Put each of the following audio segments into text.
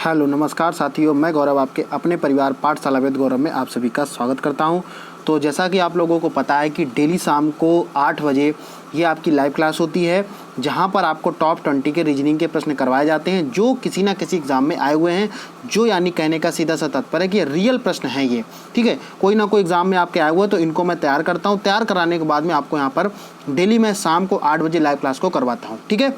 Hello नमस्कार साथियों, मैं गौरव आपके अपने परिवार पाठशाला वेद गौरव में आप सभी का स्वागत करता हूं। तो जैसा कि आप लोगों को पता है कि डेली शाम को 8 बजे ये आपकी लाइव क्लास होती है, जहां पर आपको टॉप 20 के रीजनिंग के प्रश्न करवाए जाते हैं जो किसी ना किसी एग्जाम में आए हुए हैं। जो यानी कहने का सीधा सा तात्पर्य है कि रियल प्रश्न हैं ये, ठीक है। कोई ना कोई एग्जाम में आपके आए हुए हैं तो इनको मैं तैयार करता हूँ। तैयार कराने के बाद में आपको यहाँ पर डेली मैं शाम को 8 बजे लाइव क्लास को करवाता हूँ, ठीक है।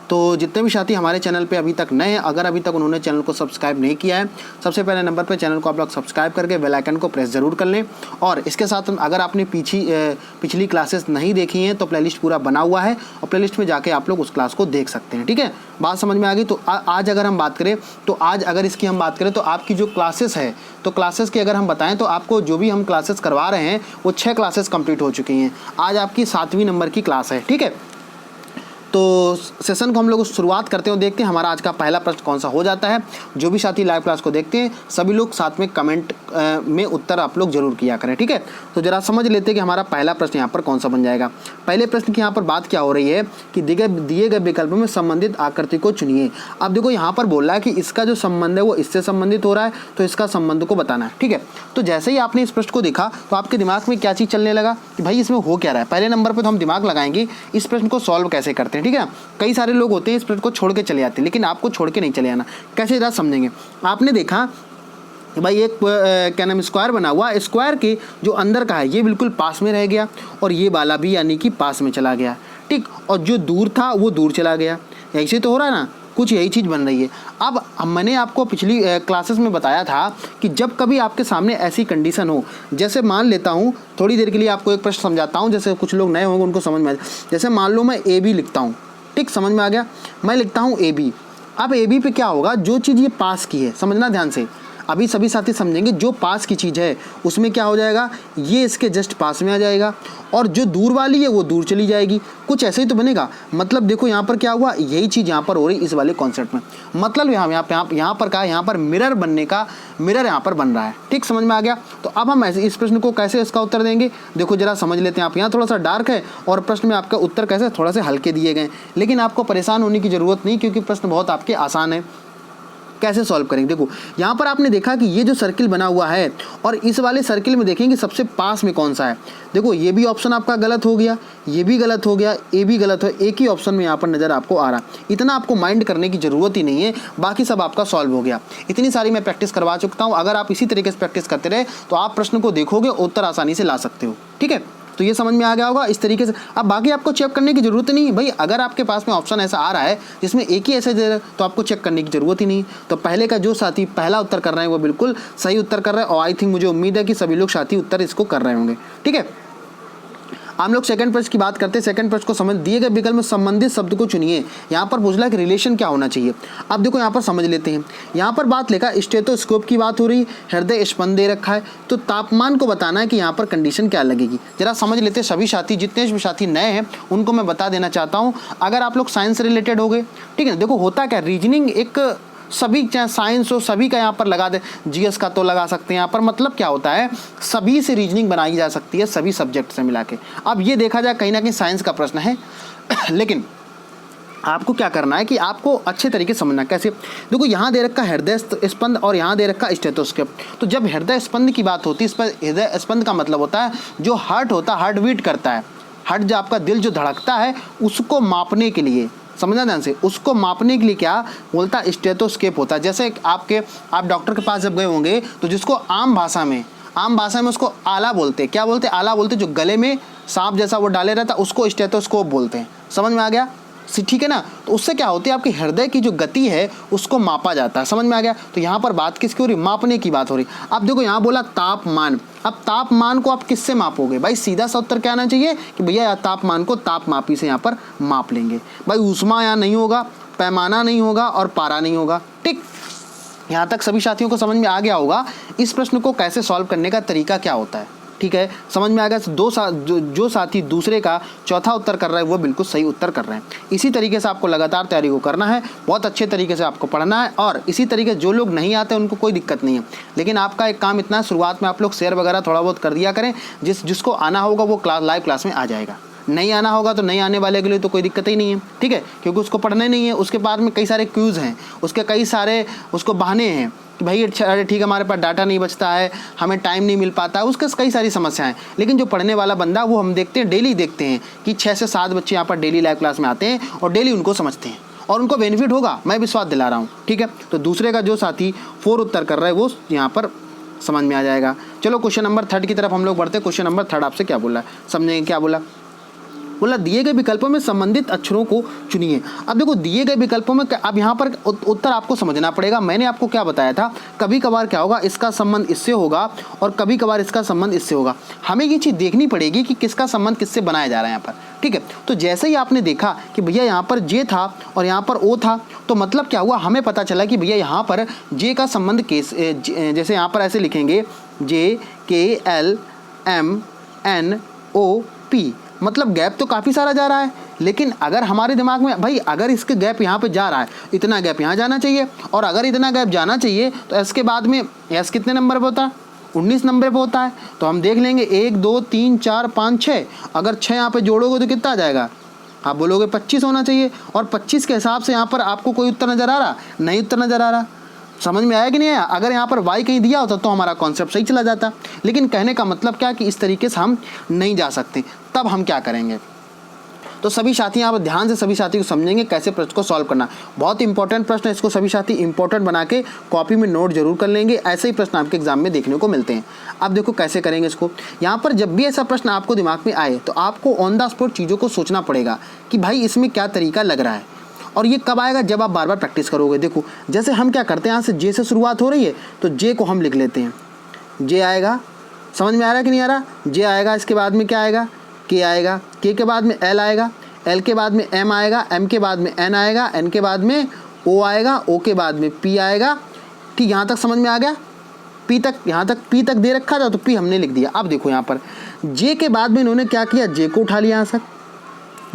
तो जितने भी साथी हमारे चैनल पे अभी तक नए हैं, अगर अभी तक उन्होंने चैनल को सब्सक्राइब नहीं किया है, सबसे पहले नंबर पे चैनल को आप लोग सब्सक्राइब करके बेल आइकन को प्रेस ज़रूर कर लें। और इसके साथ अगर आपने पिछली क्लासेस नहीं देखी हैं तो प्लेलिस्ट पूरा बना हुआ है और प्लेलिस्ट में जाके आप लोग उस क्लास को देख सकते हैं, ठीक है। बात समझ में आ गई। तो आज अगर हम बात करें तो आज अगर इसकी हम बात करें तो आपकी जो क्लासेस है, तो क्लासेस की अगर हम बताएं तो आपको जो भी हम क्लासेस करवा रहे हैं वो 6 क्लासेस कंप्लीट हो चुकी हैं। आज आपकी 7वीं नंबर की क्लास है, ठीक है। तो सेशन को हम लोग शुरुआत करते हैं, देखते हैं हमारा आज का पहला प्रश्न कौन सा हो जाता है। जो भी साथी लाइव क्लास को देखते हैं सभी लोग साथ में कमेंट में उत्तर आप लोग जरूर किया करें, ठीक है। तो जरा समझ लेते हैं कि हमारा पहला प्रश्न यहाँ पर कौन सा बन जाएगा। पहले प्रश्न की यहाँ पर बात क्या हो रही है कि दिए गए विकल्प में संबंधित आकृति को चुनिए। अब देखो यहाँ पर बोल रहा है कि इसका जो संबंध है वो इससे संबंधित हो रहा है, तो इसका संबंध को बताना है, ठीक है। तो जैसे ही आपने इस प्रश्न को देखा तो आपके दिमाग में क्या चीज़ चलने लगा कि भाई इसमें हो क्या रहा है। पहले नंबर पर तो हम दिमाग लगाएंगे इस प्रश्न को सॉल्व कैसे करते हैं, ठीक है। कई सारे लोग होते हैं इस प्रश्न को छोड़ के चले जाते हैं, लेकिन आपको छोड़ के नहीं चले आना। कैसे जरा समझेंगे। आपने देखा भाई एक क्या नाम स्क्वायर बना हुआ, स्क्वायर के जो अंदर का है ये बिल्कुल पास में रह गया और ये वाला भी यानी कि पास में चला गया, ठीक। और जो दूर था वो दूर चला गया। ऐसे तो हो रहा है ना, कुछ यही चीज़ बन रही है। अब मैंने आपको पिछली क्लासेस में बताया था कि जब कभी आपके सामने ऐसी कंडीशन हो, जैसे मान लेता हूँ थोड़ी देर के लिए आपको एक प्रश्न समझाता हूँ, जैसे कुछ लोग नए होंगे उनको समझ में आ जाए। जैसे मान लो मैं ए बी लिखता हूँ, ठीक, समझ में आ गया। मैं लिखता हूँ ए बी। अब ए बी पे क्या होगा, जो चीज़ ये पास की है, समझना ध्यान से, अभी सभी साथी समझेंगे। जो पास की चीज़ है उसमें क्या हो जाएगा, ये इसके जस्ट पास में आ जाएगा और जो दूर वाली है वो दूर चली जाएगी। कुछ ऐसे ही तो बनेगा। मतलब देखो यहाँ पर क्या हुआ, यही चीज़ यहाँ पर हो रही इस वाले कॉन्सेप्ट में। मतलब यहाँ पर क्या है, यहाँ पर मिरर बनने का मिरर यहाँ पर बन रहा है, ठीक, समझ में आ गया। तो अब हम ऐसे इस प्रश्न को कैसे इसका उत्तर देंगे, देखो जरा समझ लेते हैं। आप यहाँ थोड़ा सा डार्क है और प्रश्न में आपका उत्तर कैसे थोड़ा से हल्के दिए गए, लेकिन आपको परेशान होने की ज़रूरत नहीं क्योंकि प्रश्न बहुत आपके आसान है। कैसे सॉल्व करेंगे, देखो यहाँ पर आपने देखा कि ये जो सर्किल बना हुआ है और इस वाले सर्किल में देखेंगे सबसे पास में कौन सा है। देखो ये भी ऑप्शन आपका गलत हो गया, ये भी गलत हो गया, ये भी गलत हो, एक ही ऑप्शन में यहाँ पर नज़र आपको आ रहा। इतना आपको माइंड करने की ज़रूरत ही नहीं है, बाकी सब आपका सॉल्व हो गया। इतनी सारी मैं प्रैक्टिस करवा चुका हूँ। अगर आप इसी तरीके से प्रैक्टिस करते रहे तो आप प्रश्न को देखोगे उत्तर आसानी से ला सकते हो, ठीक है। तो ये समझ में आ गया होगा इस तरीके से। अब बाकी आपको चेक करने की जरूरत नहीं भाई, अगर आपके पास में ऑप्शन ऐसा आ रहा है जिसमें एक ही ऐसे दे रहा है तो आपको चेक करने की जरूरत ही नहीं। तो पहले का जो साथी पहला उत्तर कर रहे हैं वो बिल्कुल सही उत्तर कर रहे हैं और आई थिंक मुझे उम्मीद है कि सभी लोग साथी उत्तर इसको कर रहे होंगे, ठीक है। हम लोग सेकंड प्रश्न की बात करते हैं। सेकंड प्रश्न को समझ, दिए गए विकल्प में संबंधित शब्द को चुनिए। यहाँ पर पूछ रहा है कि रिलेशन क्या होना चाहिए। अब देखो यहाँ पर समझ लेते हैं। यहाँ पर बात लिखा स्टेथोस्कोप की बात हो रही, हृदय स्पंद दे रखा है, तो तापमान को बताना है कि यहाँ पर कंडीशन क्या लगेगी। जरा समझ लेते हैं सभी साथी, जितने भी साथी नए हैं उनको मैं बता देना चाहता हूँ। अगर आप लोग साइंस से रिलेटेड हो गए, ठीक है, देखो होता क्या, रीजनिंग एक सभी चाहे साइंस हो सभी का यहाँ पर लगा दे, जीएस का तो लगा सकते हैं यहाँ पर। मतलब क्या होता है, सभी से रीजनिंग बनाई जा सकती है सभी सब्जेक्ट से मिला के। अब ये देखा जाए कहीं ना कहीं साइंस का प्रश्न है लेकिन आपको क्या करना है कि आपको अच्छे तरीके से समझना। कैसे, देखो यहाँ दे रखा हृदय स्पंद और यहाँ दे रखा स्टेथोस्कोप। तो जब हृदय स्पंद की बात होती है, इस पर हृदय स्पंद का मतलब होता है जो हार्ट होता है, हार्ट बीट करता है, हार्ट जो आपका दिल जो धड़कता है उसको मापने के लिए, समझना ध्यान से, उसको मापने के लिए क्या बोलता है, स्टेथोस्कोप होता है। जैसे आप डॉक्टर के पास जब गए होंगे तो जिसको आम भाषा में उसको आला बोलते हैं। क्या बोलते हैं, आला बोलते हैं। जो गले में सांप जैसा वो डाले रहता है उसको स्टेथोस्कोप बोलते हैं। समझ में आ गया, ठीक है ना। तो उससे क्या होती है, आपकी हृदय की जो गति है उसको मापा जाता है। समझ में आ गया। तो यहाँ पर बात किसकी हो रही, मापने की बात हो रही। अब देखो यहाँ बोला तापमान। अब तापमान को आप किससे मापोगे भाई, सीधा सा उत्तर क्या आना चाहिए कि भैया तापमान को तापमापी से यहाँ पर माप लेंगे। भाई ऊष्मा यहाँ नहीं होगा, पैमाना नहीं होगा और पारा नहीं होगा, ठीक। यहाँ तक सभी साथियों को समझ में आ गया होगा इस प्रश्न को कैसे सॉल्व करने का तरीका क्या होता है, ठीक है। समझ में आ गया। जो साथी दूसरे का चौथा उत्तर कर रहा है वो बिल्कुल सही उत्तर कर रहे हैं। इसी तरीके से आपको लगातार तैयारी को करना है, बहुत अच्छे तरीके से आपको पढ़ना है और इसी तरीके से जो लोग नहीं आते उनको कोई दिक्कत नहीं है। लेकिन आपका एक काम इतना है, शुरुआत में आप लोग शेयर वगैरह थोड़ा बहुत कर दिया करें, जिसको आना होगा वो लाइव क्लास में आ जाएगा, नहीं आना होगा तो नहीं आने वाले के लिए तो कोई दिक्कत ही नहीं है, ठीक है, क्योंकि उसको पढ़ना नहीं है। उसके बाद में कई सारे क्यूज़ हैं, उसके कई सारे उसको बहाने हैं कि भाई अरे ठीक है हमारे पास डाटा नहीं बचता है, हमें टाइम नहीं मिल पाता है, उसके कई सारी समस्याएं। लेकिन जो पढ़ने वाला बंदा वो हम देखते हैं, डेली देखते हैं कि 6 से 7 बच्चे यहाँ पर डेली लाइव क्लास में आते हैं और डेली उनको समझते हैं और उनको बेनिफिट होगा, मैं विश्वास दिला रहा हूँ, ठीक है। तो दूसरे का जो साथी 4 उत्तर कर रहा है वो यहाँ पर समझ में आ जाएगा। चलो क्वेश्चन नंबर 3 की तरफ हम लोग बढ़ते हैं। क्वेश्चन नंबर 3 आपसे क्या बोला है, समझेंगे क्या बोला। बोला दिए गए विकल्पों में संबंधित अक्षरों को चुनिए। अब देखो दिए गए विकल्पों में अब यहाँ पर उत्तर आपको समझना पड़ेगा। मैंने आपको क्या बताया था, कभी कभार क्या होगा इसका संबंध इससे होगा और कभी कभार इसका संबंध इससे होगा। हमें ये चीज़ देखनी पड़ेगी कि किसका संबंध किससे बनाया जा रहा है यहाँ पर, ठीक है। तो जैसे ही आपने देखा कि भैया यहाँ पर जे था और यहाँ पर ओ था, तो मतलब क्या हुआ, हमें पता चला कि भैया यहाँ पर जे का संबंध जैसे यहाँ पर ऐसे लिखेंगे JKLMNOP, मतलब गैप तो काफ़ी सारा जा रहा है। लेकिन अगर हमारे दिमाग में भाई अगर इसके गैप यहाँ पे जा रहा है, इतना गैप यहाँ जाना चाहिए, और अगर इतना गैप जाना चाहिए तो एस के बाद में एस कितने नंबर पे होता है, 19 नंबर पे होता है। तो हम देख लेंगे 1 2 3 4 5 6, अगर 6 यहाँ पे जोड़ोगे तो कितना आ जाएगा, आप बोलोगे 25 होना चाहिए। और 25 के हिसाब से यहाँ पर आपको कोई उत्तर नज़र आ रहा, नहीं उत्तर नज़र आ रहा। समझ में आया कि नहीं आया। अगर यहाँ पर y कहीं दिया होता तो हमारा कॉन्सेप्ट सही चला जाता। लेकिन कहने का मतलब क्या कि इस तरीके से हम नहीं जा सकते। तब हम क्या करेंगे, तो सभी साथी यहाँ पर ध्यान से सभी साथी को समझेंगे कैसे प्रश्न को सॉल्व करना। बहुत इंपॉर्टेंट प्रश्न है, इसको सभी साथी इंपॉर्टेंट बना के कॉपी में नोट जरूर कर लेंगे। ऐसे ही प्रश्न आपके एग्जाम में देखने को मिलते हैं। अब देखो कैसे करेंगे इसको। यहाँ पर जब भी ऐसा प्रश्न आपको दिमाग में आए तो आपको ऑन द स्पॉट चीज़ों को सोचना पड़ेगा कि भाई इसमें क्या तरीका लग रहा है। और ये कब आएगा, जब आप बार बार प्रैक्टिस करोगे। देखो जैसे हम क्या करते हैं, यहाँ से जे से शुरुआत हो रही है तो जे को हम लिख लेते हैं, जे आएगा, समझ में आ रहा है कि नहीं आ रहा, जे आएगा, इसके बाद में क्या आएगा, के आएगा, के बाद में एल आएगा, एल के बाद में एम आएगा, एम के बाद में एन आएगा, एन के बाद में ओ आएगा, ओ के बाद में पी आएगा। ठीक, यहाँ तक समझ में आ गया। पी तक, यहाँ तक पी तक दे रखा था तो पी हमने लिख दिया। अब देखो यहाँ पर जे के बाद में इन्होंने क्या किया, जे को उठा लिया यहाँ तक,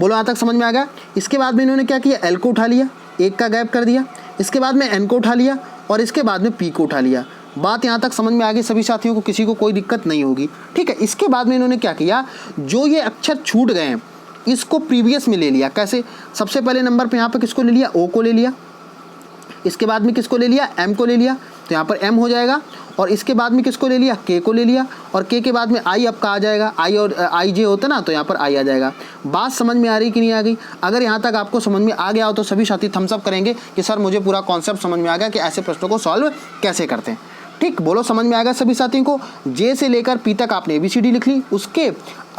बोलो यहाँ तक समझ में आ गया। इसके बाद में इन्होंने क्या किया, एल को उठा लिया, एक का गैप कर दिया, इसके बाद में एन को उठा लिया और इसके बाद में पी को उठा लिया। बात यहाँ तक समझ में आ गई सभी साथियों को, किसी को कोई दिक्कत नहीं होगी, ठीक है। इसके बाद में इन्होंने क्या किया, जो ये अक्षर छूट गए हैं इसको प्रीवियस में ले लिया। कैसे, सबसे पहले नंबर पे यहाँ पे किसको ले लिया, ओ को ले लिया, इसके बाद में किसको ले लिया, एम को ले लिया, तो यहाँ पर एम हो जाएगा। और इसके बाद में किसको ले लिया, के को ले लिया, और के के बाद में आई आपका आ जाएगा, आई और आई जे होता ना तो यहाँ पर आई आ जाएगा। बात समझ में आ रही कि नहीं आ गई। अगर यहाँ तक आपको समझ में आ गया हो तो सभी साथी थम्स अप करेंगे कि सर मुझे पूरा कॉन्सेप्ट समझ में आ गया कि ऐसे प्रश्नों को सॉल्व कैसे करते हैं। ठीक, बोलो समझ में आएगा सभी साथियों को। जे से लेकर पी तक आपने ABCD लिख ली, उसके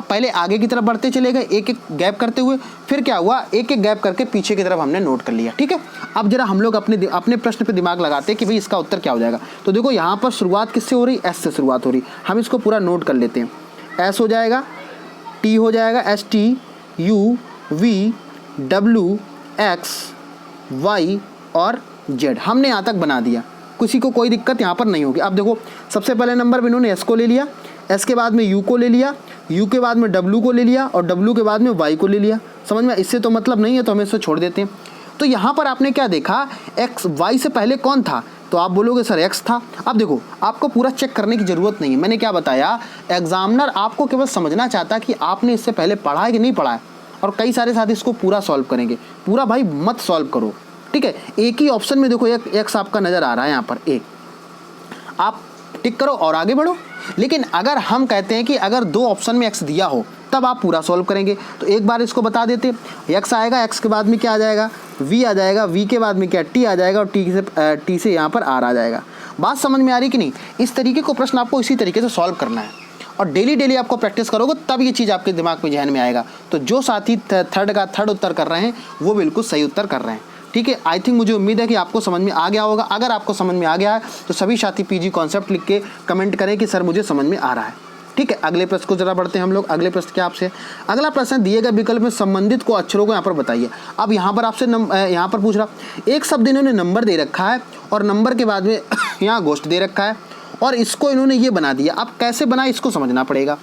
पहले आगे की तरफ बढ़ते चले गए एक एक गैप करते हुए, फिर क्या हुआ, एक एक गैप करके पीछे की तरफ हमने नोट कर लिया, ठीक है। अब जरा हम लोग अपने प्रश्न पे दिमाग लगाते हैं कि भाई इसका उत्तर क्या हो जाएगा। तो देखो यहाँ पर शुरुआत किससे हो रही, एस से शुरुआत हो रही, हम इसको पूरा नोट कर लेते हैं। एस हो जाएगा, टी हो जाएगा, ST U V W X Y और Z, हमने यहाँ तक बना दिया, किसी को कोई दिक्कत यहाँ पर नहीं होगी। अब देखो सबसे पहले नंबर में इन्होंने एस को ले लिया, एस के बाद में यू को ले लिया, यू के बाद में डब्लू को ले लिया और डब्लू के बाद में वाई को ले लिया। समझ में, इससे तो मतलब नहीं है तो हम इसको छोड़ देते हैं। तो यहाँ पर आपने क्या देखा, एक्स वाई से पहले कौन था, तो आप बोलोगे सर एक्स था। अब देखो आपको पूरा चेक करने की ज़रूरत नहीं है, मैंने क्या बताया, एग्जामिनर आपको केवल समझना चाहता है कि आपने इससे पहले पढ़ा है कि नहीं पढ़ा है। और कई सारे साथी इसको पूरा सॉल्व करेंगे, पूरा भाई मत सॉल्व करो, ठीक है। एक ही ऑप्शन में देखो एक एक्स आपका नज़र आ रहा है यहाँ पर, एक आप टिक करो और आगे बढ़ो। लेकिन अगर हम कहते हैं कि अगर 2 ऑप्शन में एक्स दिया हो तब आप पूरा सॉल्व करेंगे, तो एक बार इसको बता देते। एक्स आएगा, एक्स के बाद में क्या आ जाएगा, वी आ जाएगा, वी के बाद में क्या टी आ जाएगा और टी से यहाँ पर आर आ जाएगा। बात समझ में आ रही कि नहीं। इस तरीके को प्रश्न आपको इसी तरीके से सॉल्व करना है और डेली आपको प्रैक्टिस करोगे तब ये चीज़ आपके दिमाग में, जहन में आएगा। तो जो साथी थर्ड उत्तर कर रहे हैं वो बिल्कुल सही उत्तर कर रहे हैं, ठीक है। आई थिंक, मुझे उम्मीद है कि आपको समझ में आ गया होगा। अगर आपको समझ में आ गया है तो सभी साथी PG कॉन्सेप्ट लिख के कमेंट करें कि सर मुझे समझ में आ रहा है, ठीक है। अगले प्रश्न को जरा बढ़ते हैं हम लोग। अगले प्रश्न क्या आपसे, अगला प्रश्न दिए गए विकल्प में संबंधित को अक्षरों को यहाँ पर बताइए। अब यहाँ पर आपसे यहाँ पर पूछ रहा, एक शब्द इन्होंने नंबर दे रखा है और नंबर के बाद में यहाँ गोष्ठ दे रखा है और इसको इन्होंने ये बना दिया। अब कैसे बना इसको समझना पड़ेगा,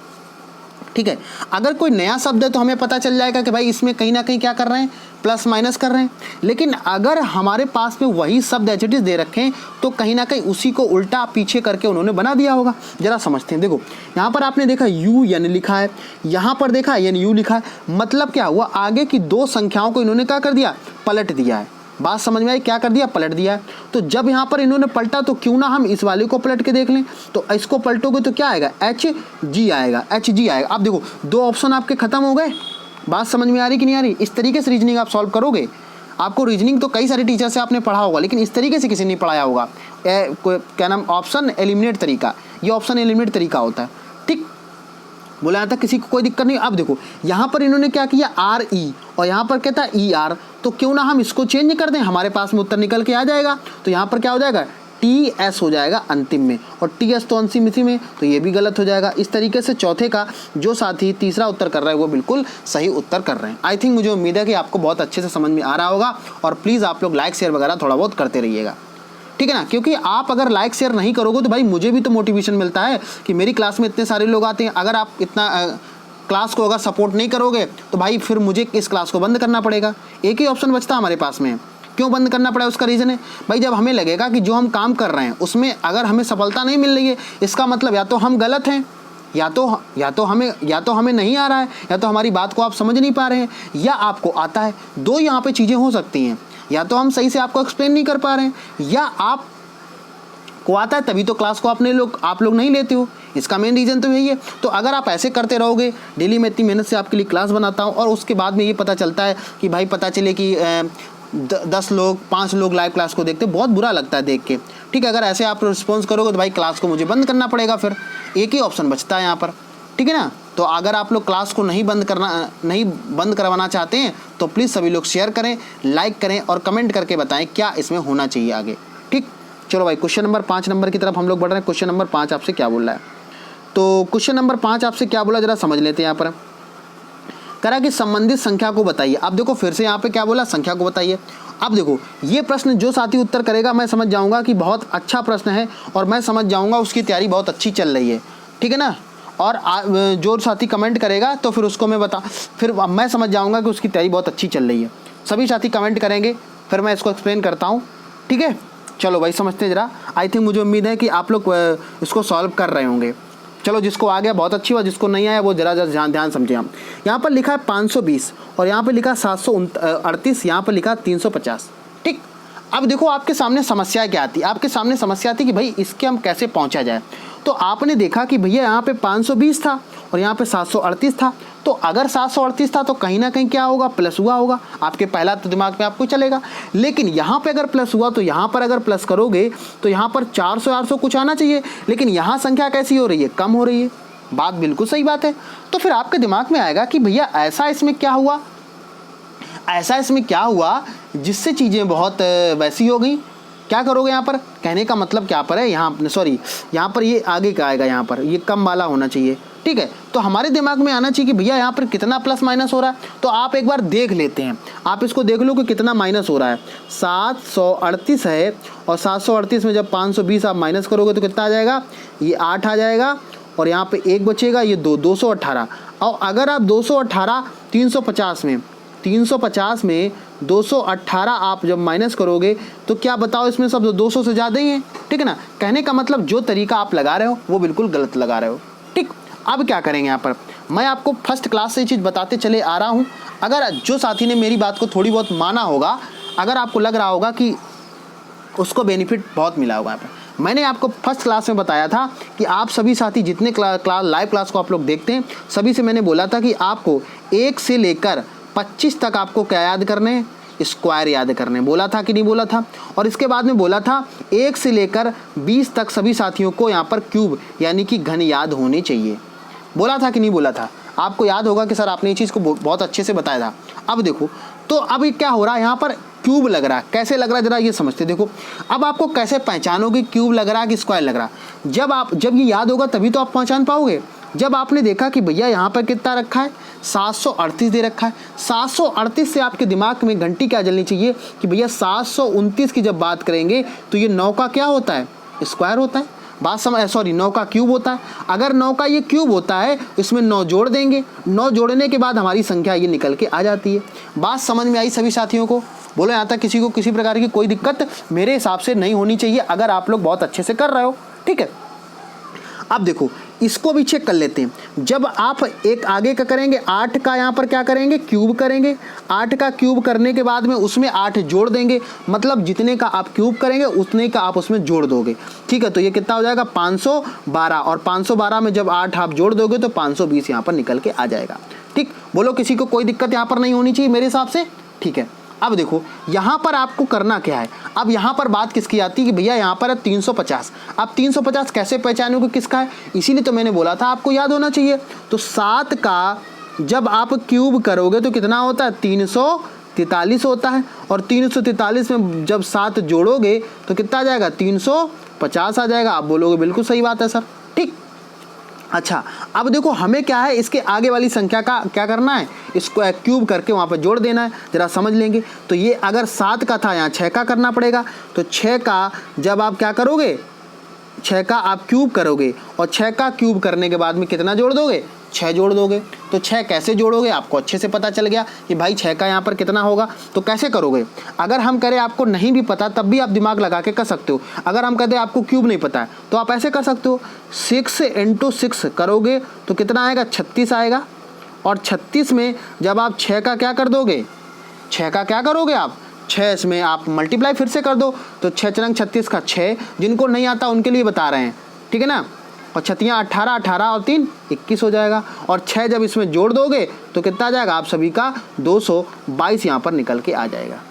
ठीक है। अगर कोई नया शब्द है तो हमें पता चल जाएगा कि भाई इसमें कहीं ना कहीं क्या कर रहे हैं, प्लस माइनस कर रहे हैं। लेकिन अगर हमारे पास में वही शब्द एज इट इज दे रखे हैं तो कहीं ना कहीं उसी को उल्टा पीछे करके उन्होंने बना दिया होगा। जरा समझते हैं। देखो यहाँ पर आपने देखा यू एन लिखा है, यहाँ पर देखा एन यू लिखा है, मतलब क्या हुआ, आगे की दो संख्याओं को इन्होंने क्या कर दिया, पलट दिया है। बात समझ में आई, क्या कर दिया, पलट दिया है। तो जब यहाँ पर इन्होंने पलटा तो क्यों ना हम इस वाले को पलट के देख लें। तो इसको पलटोगे तो क्या आएगा, एच जी आएगा, एच जी आएगा। अब देखो दो ऑप्शन आपके खत्म हो गए। बात समझ में आ रही कि नहीं आ रही। इस तरीके से रीजनिंग आप सॉल्व करोगे। आपको रीजनिंग तो कई सारे टीचर से आपने पढ़ा होगा, लेकिन इस तरीके से किसी ने पढ़ाया होगा। क्या नाम, ऑप्शन एलिमिनेट तरीका, ये ऑप्शन एलिमिनेट तरीका होता है। ठीक, बोला था किसी को कोई दिक्कत नहीं। अब देखो यहाँ पर इन्होंने क्या किया, आर ई, और यहाँ पर कहता है ई आर, तो क्यों ना हम इसको चेंज कर दें, हमारे पास में उत्तर निकल के आ जाएगा। तो यहाँ पर क्या हो जाएगा, टी एस हो जाएगा अंतिम में, और टी एस तो अंतिम इसी में, तो ये भी गलत हो जाएगा। इस तरीके से चौथे का जो साथी तीसरा उत्तर कर रहा है वो बिल्कुल सही उत्तर कर रहे हैं। आई थिंक, मुझे उम्मीद है कि आपको बहुत अच्छे से समझ में आ रहा होगा। और प्लीज़ आप लोग लाइक शेयर वगैरह थोड़ा बहुत करते रहिएगा, ठीक है ना। क्योंकि आप अगर लाइक शेयर नहीं करोगे तो भाई मुझे भी तो मोटिवेशन मिलता है कि मेरी क्लास में इतने सारे लोग आते हैं। अगर आप इतना क्लास को अगर सपोर्ट नहीं करोगे तो भाई फिर मुझे इस क्लास को बंद करना पड़ेगा। एक ही ऑप्शन बचता हमारे पास में। क्यों बंद करना पड़ा, उसका रीज़न है भाई, जब हमें लगेगा कि जो हम काम कर रहे हैं उसमें अगर हमें सफलता नहीं मिल रही है, इसका मतलब या तो हम गलत हैं, या तो हमें नहीं आ रहा है, या तो हमारी बात को आप समझ नहीं पा रहे हैं, या आपको आता है। दो यहाँ पे चीज़ें हो सकती हैं, या तो हम सही से आपको एक्सप्लेन नहीं कर पा रहे हैं, या आप को आता है तभी तो क्लास को आप लोग नहीं लेते हो। इसका मेन रीज़न तो यही है। तो अगर आप ऐसे करते रहोगे, डेली मैं इतनी मेहनत से आपके लिए क्लास बनाता हूँ और उसके बाद में ये पता चलता है कि भाई पता चले कि 10 लोग 5 लोग लाइव क्लास को देखते, बहुत बुरा लगता है देख के। ठीक है, अगर ऐसे आप रिस्पॉन्स करोगे तो भाई क्लास को मुझे बंद करना पड़ेगा। फिर एक ही ऑप्शन बचता है यहाँ पर, ठीक है ना। तो अगर आप लोग क्लास को नहीं बंद करवाना चाहते हैं तो प्लीज़ सभी लोग शेयर करें, लाइक करें और कमेंट करके बताएं क्या इसमें होना चाहिए आगे। ठीक, चलो भाई क्वेश्चन नंबर 5 नंबर की तरफ हम लोग बढ़ रहे हैं। क्वेश्चन नंबर 5 आपसे क्या बोल रहा है, तो क्वेश्चन नंबर 5 आपसे क्या बोला जरा समझ लेते हैं। यहाँ पर करा कि संबंधित संख्या को बताइए। अब देखो फिर से यहाँ पे क्या बोला, संख्या को बताइए। अब देखो ये प्रश्न जो साथी उत्तर करेगा मैं समझ जाऊँगा कि बहुत अच्छा प्रश्न है और मैं समझ जाऊँगा उसकी तैयारी बहुत अच्छी चल रही है, ठीक है ना। और जो साथी कमेंट करेगा तो फिर उसको फिर मैं समझ जाऊँगा कि उसकी तैयारी बहुत अच्छी चल रही है। सभी साथी कमेंट करेंगे, फिर मैं इसको एक्सप्लेन करता हूँ, ठीक है। चलो भाई समझते हैं जरा। आई थिंक, मुझे उम्मीद है कि आप लोग इसको सॉल्व कर रहे होंगे। चलो जिसको आ गया बहुत अच्छी बात, जिसको नहीं आया वो जरा ध्यान समझे। हम यहाँ पर लिखा है 520 और यहाँ पर लिखा 738, यहाँ पर लिखा 350। ठीक, अब देखो आपके सामने समस्या क्या आती है। आपके सामने समस्या आती कि भाई इसके हम कैसे पहुँचा जाए। तो आपने देखा कि भैया यहाँ पे 520 था और यहाँ पे 738 था। तो अगर 738 था तो कहीं ना कहीं क्या होगा, प्लस हुआ होगा। आपके पहला तो दिमाग में आपको चलेगा। लेकिन यहाँ पे अगर प्लस हुआ तो यहाँ पर अगर प्लस करोगे तो यहाँ पर 400 कुछ आना चाहिए, लेकिन यहाँ संख्या कैसी हो रही है, कम हो रही है। बात बिल्कुल सही बात है। तो फिर आपके दिमाग में आएगा कि भैया ऐसा इसमें क्या हुआ जिससे चीज़ें बहुत वैसी हो गई। क्या करोगे यहाँ पर, कहने का मतलब क्या पर है, यहाँ पर ये आगे का आएगा, यहाँ पर ये कम वाला होना चाहिए, ठीक है। तो हमारे दिमाग में आना चाहिए कि भैया यहाँ पर कितना प्लस माइनस हो रहा है। तो आप एक बार देख लेते हैं, आप इसको देख लो कि कितना माइनस हो रहा है। 738 है और 738 में जब 520 आप माइनस करोगे तो कितना आ जाएगा, ये 8 आ जाएगा और यहाँ पे 1 बचेगा, ये 218। और अगर आप 218 350 में 218 आप जब माइनस करोगे तो क्या बताओ, इसमें सब 200 से ज़्यादा ही है, ठीक है ना। कहने का मतलब जो तरीका आप लगा रहे हो वो बिल्कुल गलत लगा रहे हो। ठीक, अब क्या करेंगे, यहाँ पर मैं आपको फर्स्ट क्लास से ये चीज़ बताते चले आ रहा हूँ। अगर जो साथी ने मेरी बात को थोड़ी बहुत माना होगा, अगर आपको लग रहा होगा कि उसको बेनिफिट बहुत मिला होगा, यहाँ पर मैंने आपको फर्स्ट क्लास में बताया था कि आप सभी साथी जितने लाइव क्लास को आप लोग देखते हैं, सभी से मैंने बोला था कि आपको 1 से लेकर 25 तक आपको क्या याद करने हैं, स्क्वायर याद करने, बोला था कि नहीं बोला था। और इसके बाद में बोला था 1 से लेकर 20 तक सभी साथियों को यहाँ पर क्यूब यानी कि घन याद होने चाहिए, बोला था कि नहीं बोला था। आपको याद होगा कि सर आपने ये चीज़ को बहुत अच्छे से बताया था। अब देखो तो अब ये क्या हो रहा है, यहाँ पर क्यूब लग रहा है। कैसे लग रहा है जरा ये समझते। देखो अब आपको कैसे पहचानोगे क्यूब लग रहा है कि स्क्वायर लग रहा है, जब ये याद होगा तभी तो आप पहचान पाओगे। जब आपने देखा कि भैया यहाँ पर कितना रखा है, 738 दे रखा है। 738 से आपके दिमाग में घंटी क्या जलनी चाहिए कि भैया 729 की जब बात करेंगे तो ये 9 का क्या होता है, स्क्वायर होता है। बात समझ, सॉरी 9 का क्यूब होता है। अगर 9 का ये क्यूब होता है इसमें 9 जोड़ देंगे, 9 जोड़ने के बाद हमारी संख्या ये निकल के आ जाती है। बात समझ में आई सभी साथियों को? बोलो यहाँ तक किसी को किसी प्रकार की कोई दिक्कत मेरे हिसाब से नहीं होनी चाहिए, अगर आप लोग बहुत अच्छे से कर रहे हो। ठीक है, अब देखो इसको भी चेक कर लेते हैं। जब आप एक आगे का करेंगे 8 का यहाँ पर क्या करेंगे, क्यूब करेंगे। 8 का क्यूब करने के बाद में उसमें 8 जोड़ देंगे, मतलब जितने का आप क्यूब करेंगे उतने का आप उसमें जोड़ दोगे। ठीक है, तो ये कितना हो जाएगा 512, और 512 में जब 8 आप जोड़ दोगे तो 520 यहाँ पर निकल के आ जाएगा। ठीक, बोलो किसी को कोई दिक्कत यहाँ पर नहीं होनी चाहिए मेरे हिसाब से। ठीक है, अब देखो यहाँ पर आपको करना क्या है। अब यहाँ पर बात किसकी आती है कि भैया यहाँ पर है 350। अब 350 कैसे पहचानोगे किसका है, इसीलिए तो मैंने बोला था आपको याद होना चाहिए। तो 7 का जब आप क्यूब करोगे तो कितना होता है, 343 होता है, और 343 में जब 7 जोड़ोगे तो कितना आ जाएगा, 350 आ जाएगा। आप बोलोगे बिल्कुल सही बात है सर। ठीक, अच्छा अब देखो हमें क्या है, इसके आगे वाली संख्या का क्या करना है, इसको क्यूब करके वहाँ पर जोड़ देना है। जरा समझ लेंगे तो ये अगर 7 का था, यहाँ 6 का करना पड़ेगा। तो 6 का जब आप क्या करोगे, 6 का आप क्यूब करोगे, और 6 का क्यूब करने के बाद में कितना जोड़ दोगे, 6 जोड़ दोगे। तो 6 कैसे जोड़ोगे आपको अच्छे से पता चल गया कि भाई 6 का यहाँ पर कितना होगा। तो कैसे करोगे, अगर हम करें आपको नहीं भी पता तब भी आप दिमाग लगा के कर सकते हो। अगर हम कहते हैं आपको क्यूब नहीं पता है तो आप ऐसे कर सकते हो, 6 × 6 करोगे तो कितना आएगा, 36 आएगा। और 36 में जब आप 6 का क्या कर दोगे, 6 का क्या करोगे आप, 6 इसमें आप मल्टीप्लाई फिर से कर दो, तो 6 × 36 का 6। जिनको नहीं आता उनके लिए बता रहे हैं, ठीक है ना। और 6 18, 18 और 3 21 हो जाएगा। और 6 जब इसमें जोड़ दोगे तो कितना आ जाएगा आप सभी का, 222 यहाँ पर निकल के आ जाएगा।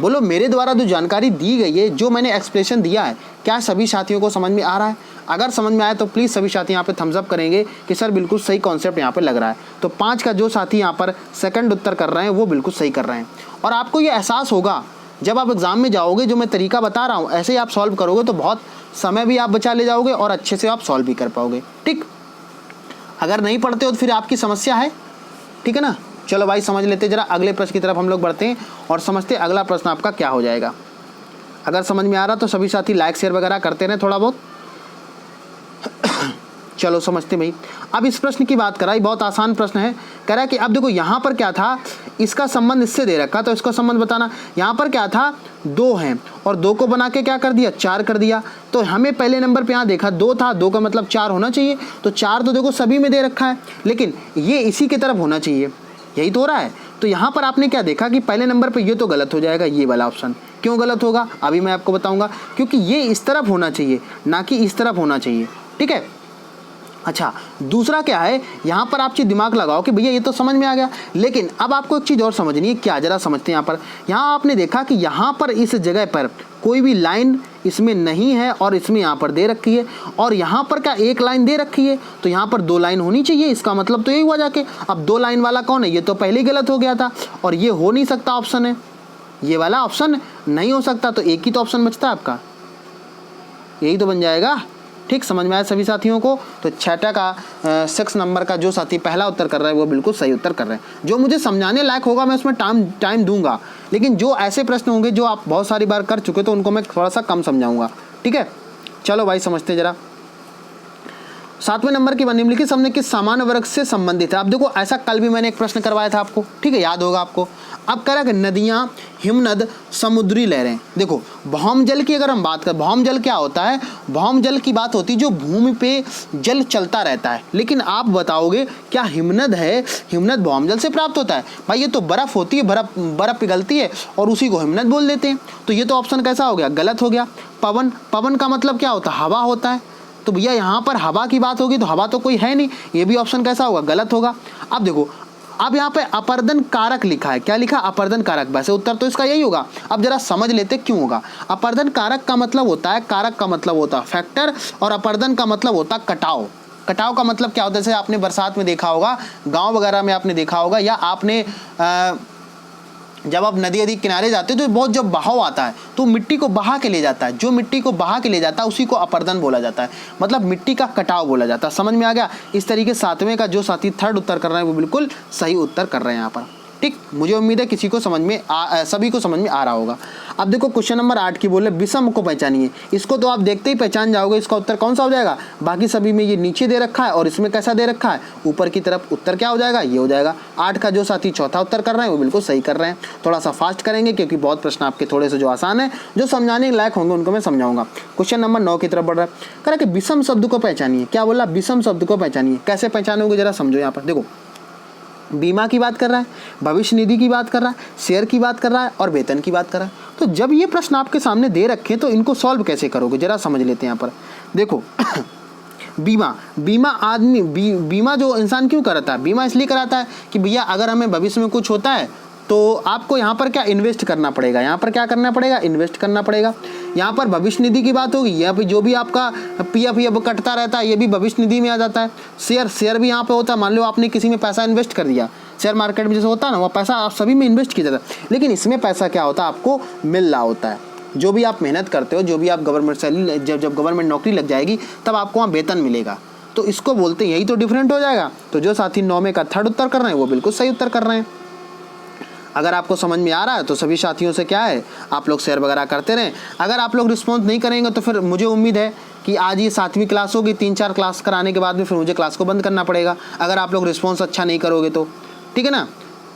बोलो मेरे द्वारा जो जानकारी दी गई है, जो मैंने एक्सप्लेनेशन दिया है, क्या सभी साथियों को समझ में आ रहा है? अगर समझ में आए तो प्लीज़ सभी साथी यहाँ पे थम्स अप करेंगे कि सर बिल्कुल सही कॉन्सेप्ट यहाँ पे लग रहा है। तो 5 का जो साथी यहाँ पर सेकंड उत्तर कर रहे हैं वो बिल्कुल सही कर रहे हैं। और आपको ये एहसास होगा जब आप एग्ज़ाम में जाओगे, जो मैं तरीका बता रहा हूँ ऐसे ही आप सॉल्व करोगे तो बहुत समय भी आप बचा ले जाओगे और अच्छे से आप सॉल्व भी कर पाओगे। ठीक, अगर नहीं पढ़ते हो तो फिर आपकी समस्या है, ठीक है ना। चलो भाई समझ लेते, जरा अगले प्रश्न की तरफ हम लोग बढ़ते हैं और समझते अगला प्रश्न आपका क्या हो जाएगा। अगर समझ में आ रहा तो सभी साथी लाइक शेयर वगैरह करते रहें थोड़ा बहुत। चलो समझते भाई। अब इस प्रश्न की बात कराई, बहुत आसान प्रश्न है। कह रहा है कि अब देखो यहाँ पर क्या था, इसका संबंध इससे दे रखा, तो इसका संबंध बताना। यहाँ पर क्या था, 2 हैं और 2 को बना के क्या कर दिया, 4 कर दिया। तो हमें पहले नंबर पे यहाँ देखा 2 था, 2 का मतलब 4 होना चाहिए। तो 4 तो देखो सभी में दे रखा है, लेकिन ये इसी की तरफ होना चाहिए, यही तो हो रहा है। तो यहाँ पर आपने क्या देखा कि पहले नंबर पे ये तो गलत हो जाएगा, ये वाला ऑप्शन। क्यों गलत होगा अभी मैं आपको बताऊंगा, क्योंकि ये इस तरफ होना चाहिए ना कि इस तरफ होना चाहिए, ठीक है। अच्छा, दूसरा क्या है, यहाँ पर आप चीज़ दिमाग लगाओ कि भैया ये तो समझ में आ गया, लेकिन अब आपको एक चीज़ और समझनी है। क्या, जरा समझते हैं। यहाँ आपने देखा कि यहाँ पर इस जगह पर कोई भी लाइन इसमें नहीं है और इसमें यहाँ पर दे रखी है, और यहाँ पर क्या एक लाइन दे रखी है, तो यहाँ पर 2 लाइन होनी चाहिए। इसका मतलब तो यही हुआ जाके। अब 2 लाइन वाला कौन है, ये तो पहले ही गलत हो गया था, और ये हो नहीं सकता ऑप्शन है, ये वाला ऑप्शन नहीं हो सकता। तो एक ही तो ऑप्शन बचता है आपका, यही तो बन जाएगा। ठीक, समझ में आया सभी साथियों को। तो 6 का 6 नंबर का जो साथी पहला उत्तर कर रहा है वो बिल्कुल सही उत्तर कर रहे हैं। जो मुझे समझाने लायक होगा मैं उसमें टाइम दूंगा, लेकिन जो ऐसे प्रश्न होंगे जो आप बहुत सारी बार कर चुके तो उनको मैं थोड़ा सा कम समझाऊंगा, ठीक है। चलो भाई समझते जरा। 7वें नंबर की निम्नलिखित शब्द किस सामान्य वर्ग से संबंधित है। अब देखो ऐसा कल भी मैंने एक प्रश्न करवाया था आपको, ठीक है, याद होगा आपको। अब कह रहा है कि नदियाँ, हिमनद, समुद्री लहरें। देखो भौम जल की अगर हम बात करें, भौम जल क्या होता है, भौम जल की बात होती है जो भूमि पे जल चलता रहता है। लेकिन आप बताओगे क्या हिमनद है, हिमनद भौम जल से प्राप्त होता है? भाई ये तो बर्फ़ होती है, बर्फ़ पिघलती है और उसी को हिमनद बोल देते हैं। तो ये तो ऑप्शन कैसा हो गया, गलत हो गया। पवन, पवन का मतलब क्या होता है, हवा होता है। तो भैया यहाँ पर हवा की बात होगी तो हवा तो कोई है नहीं, ये भी ऑप्शन कैसा होगा, गलत होगा। अब देखो, अब यहाँ पे अपर्दन कारक लिखा है, क्या लिखा, अपर्दन कारक। वैसे उत्तर तो इसका यही होगा। अब जरा समझ लेते क्यों होगा। अपर्दन कारक का मतलब होता है, कारक का मतलब होता है फैक्टर, और अपर्दन का मतलब होता है कटाव। कटाव का मतलब क्या होता है, जैसे आपने बरसात में देखा होगा, गाँव वगैरह में आपने देखा होगा, या आपने जब आप नदी किनारे जाते हो तो बहुत जब बहाव आता है तो मिट्टी को बहा के ले जाता है। जो मिट्टी को बहा के ले जाता है उसी को अपर्दन बोला जाता है, मतलब मिट्टी का कटाव बोला जाता है। समझ में आ गया। इस तरीके 7वें का जो साथी थर्ड उत्तर कर रहे हैं वो बिल्कुल सही उत्तर कर रहे हैं यहाँ पर। ठीक, मुझे उम्मीद है किसी को समझ में सभी को समझ में आ रहा होगा। अब देखो क्वेश्चन नंबर 8 की बोले विषम को पहचानिए। इसको तो आप देखते ही पहचान जाओगे, इसका उत्तर कौन सा हो जाएगा। बाकी सभी में ये नीचे दे रखा है और इसमें कैसा दे रखा है, ऊपर की तरफ। उत्तर क्या हो जाएगा, ये हो जाएगा। 8 का जो साथी चौथा उत्तर कर रहे हैं वो बिल्कुल सही कर रहे हैं। थोड़ा सा फास्ट करेंगे क्योंकि बहुत प्रश्न आपके थोड़े से जो आसान है, जो समझाने लायक होंगे उनको मैं समझाऊंगा। क्वेश्चन नंबर 9 की तरफ बढ़ रहा है, कह रहा है कि विषम शब्द को पहचानिए। क्या बोला, विषम शब्द को पहचानिए। कैसे पहचानोगे जरा समझो। यहाँ पर देखो, बीमा की बात कर रहा है, भविष्य निधि की बात कर रहा है, शेयर की बात कर रहा है और वेतन की बात कर रहा है। तो जब ये प्रश्न आपके सामने दे रखे तो इनको सॉल्व कैसे करोगे जरा समझ लेते हैं। यहाँ पर देखो बीमा जो इंसान क्यों कराता है, बीमा इसलिए कराता है कि भैया अगर हमें भविष्य में कुछ होता है तो आपको यहाँ पर क्या इन्वेस्ट करना पड़ेगा, यहाँ पर क्या करना पड़ेगा, इन्वेस्ट करना पड़ेगा। यहाँ पर भविष्य निधि की बात होगी, यहाँ पे जो भी आपका पीएफ कटता रहता है ये भी भविष्य निधि में आ जाता है। शेयर भी यहाँ पे होता है। मान लो आपने किसी में पैसा इन्वेस्ट कर दिया, शेयर मार्केट में जैसे होता है ना, वो पैसा आप सभी में इन्वेस्ट किया जाता है, लेकिन इसमें पैसा क्या होता है, आपको मिल रहा होता है। जो भी आप मेहनत करते हो, जो भी आप गवर्नमेंट सैलरी, जब गवर्नमेंट नौकरी लग जाएगी तब आपको वहाँ वेतन मिलेगा। तो इसको बोलते हैं, यही तो डिफरेंट हो जाएगा। तो जो साथी 9 में का थर्ड उत्तर कर रहे हैं वो बिल्कुल सही उत्तर कर रहे हैं। अगर आपको समझ में आ रहा है तो सभी साथियों से क्या है, आप लोग शेयर वगैरह करते रहें। अगर आप लोग रिस्पॉन्स नहीं करेंगे तो फिर मुझे उम्मीद है कि आज ये 7वीं क्लास होगी, 3-4 क्लास कराने के बाद में फिर मुझे क्लास को बंद करना पड़ेगा अगर आप लोग रिस्पॉन्स अच्छा नहीं करोगे तो, ठीक है ना।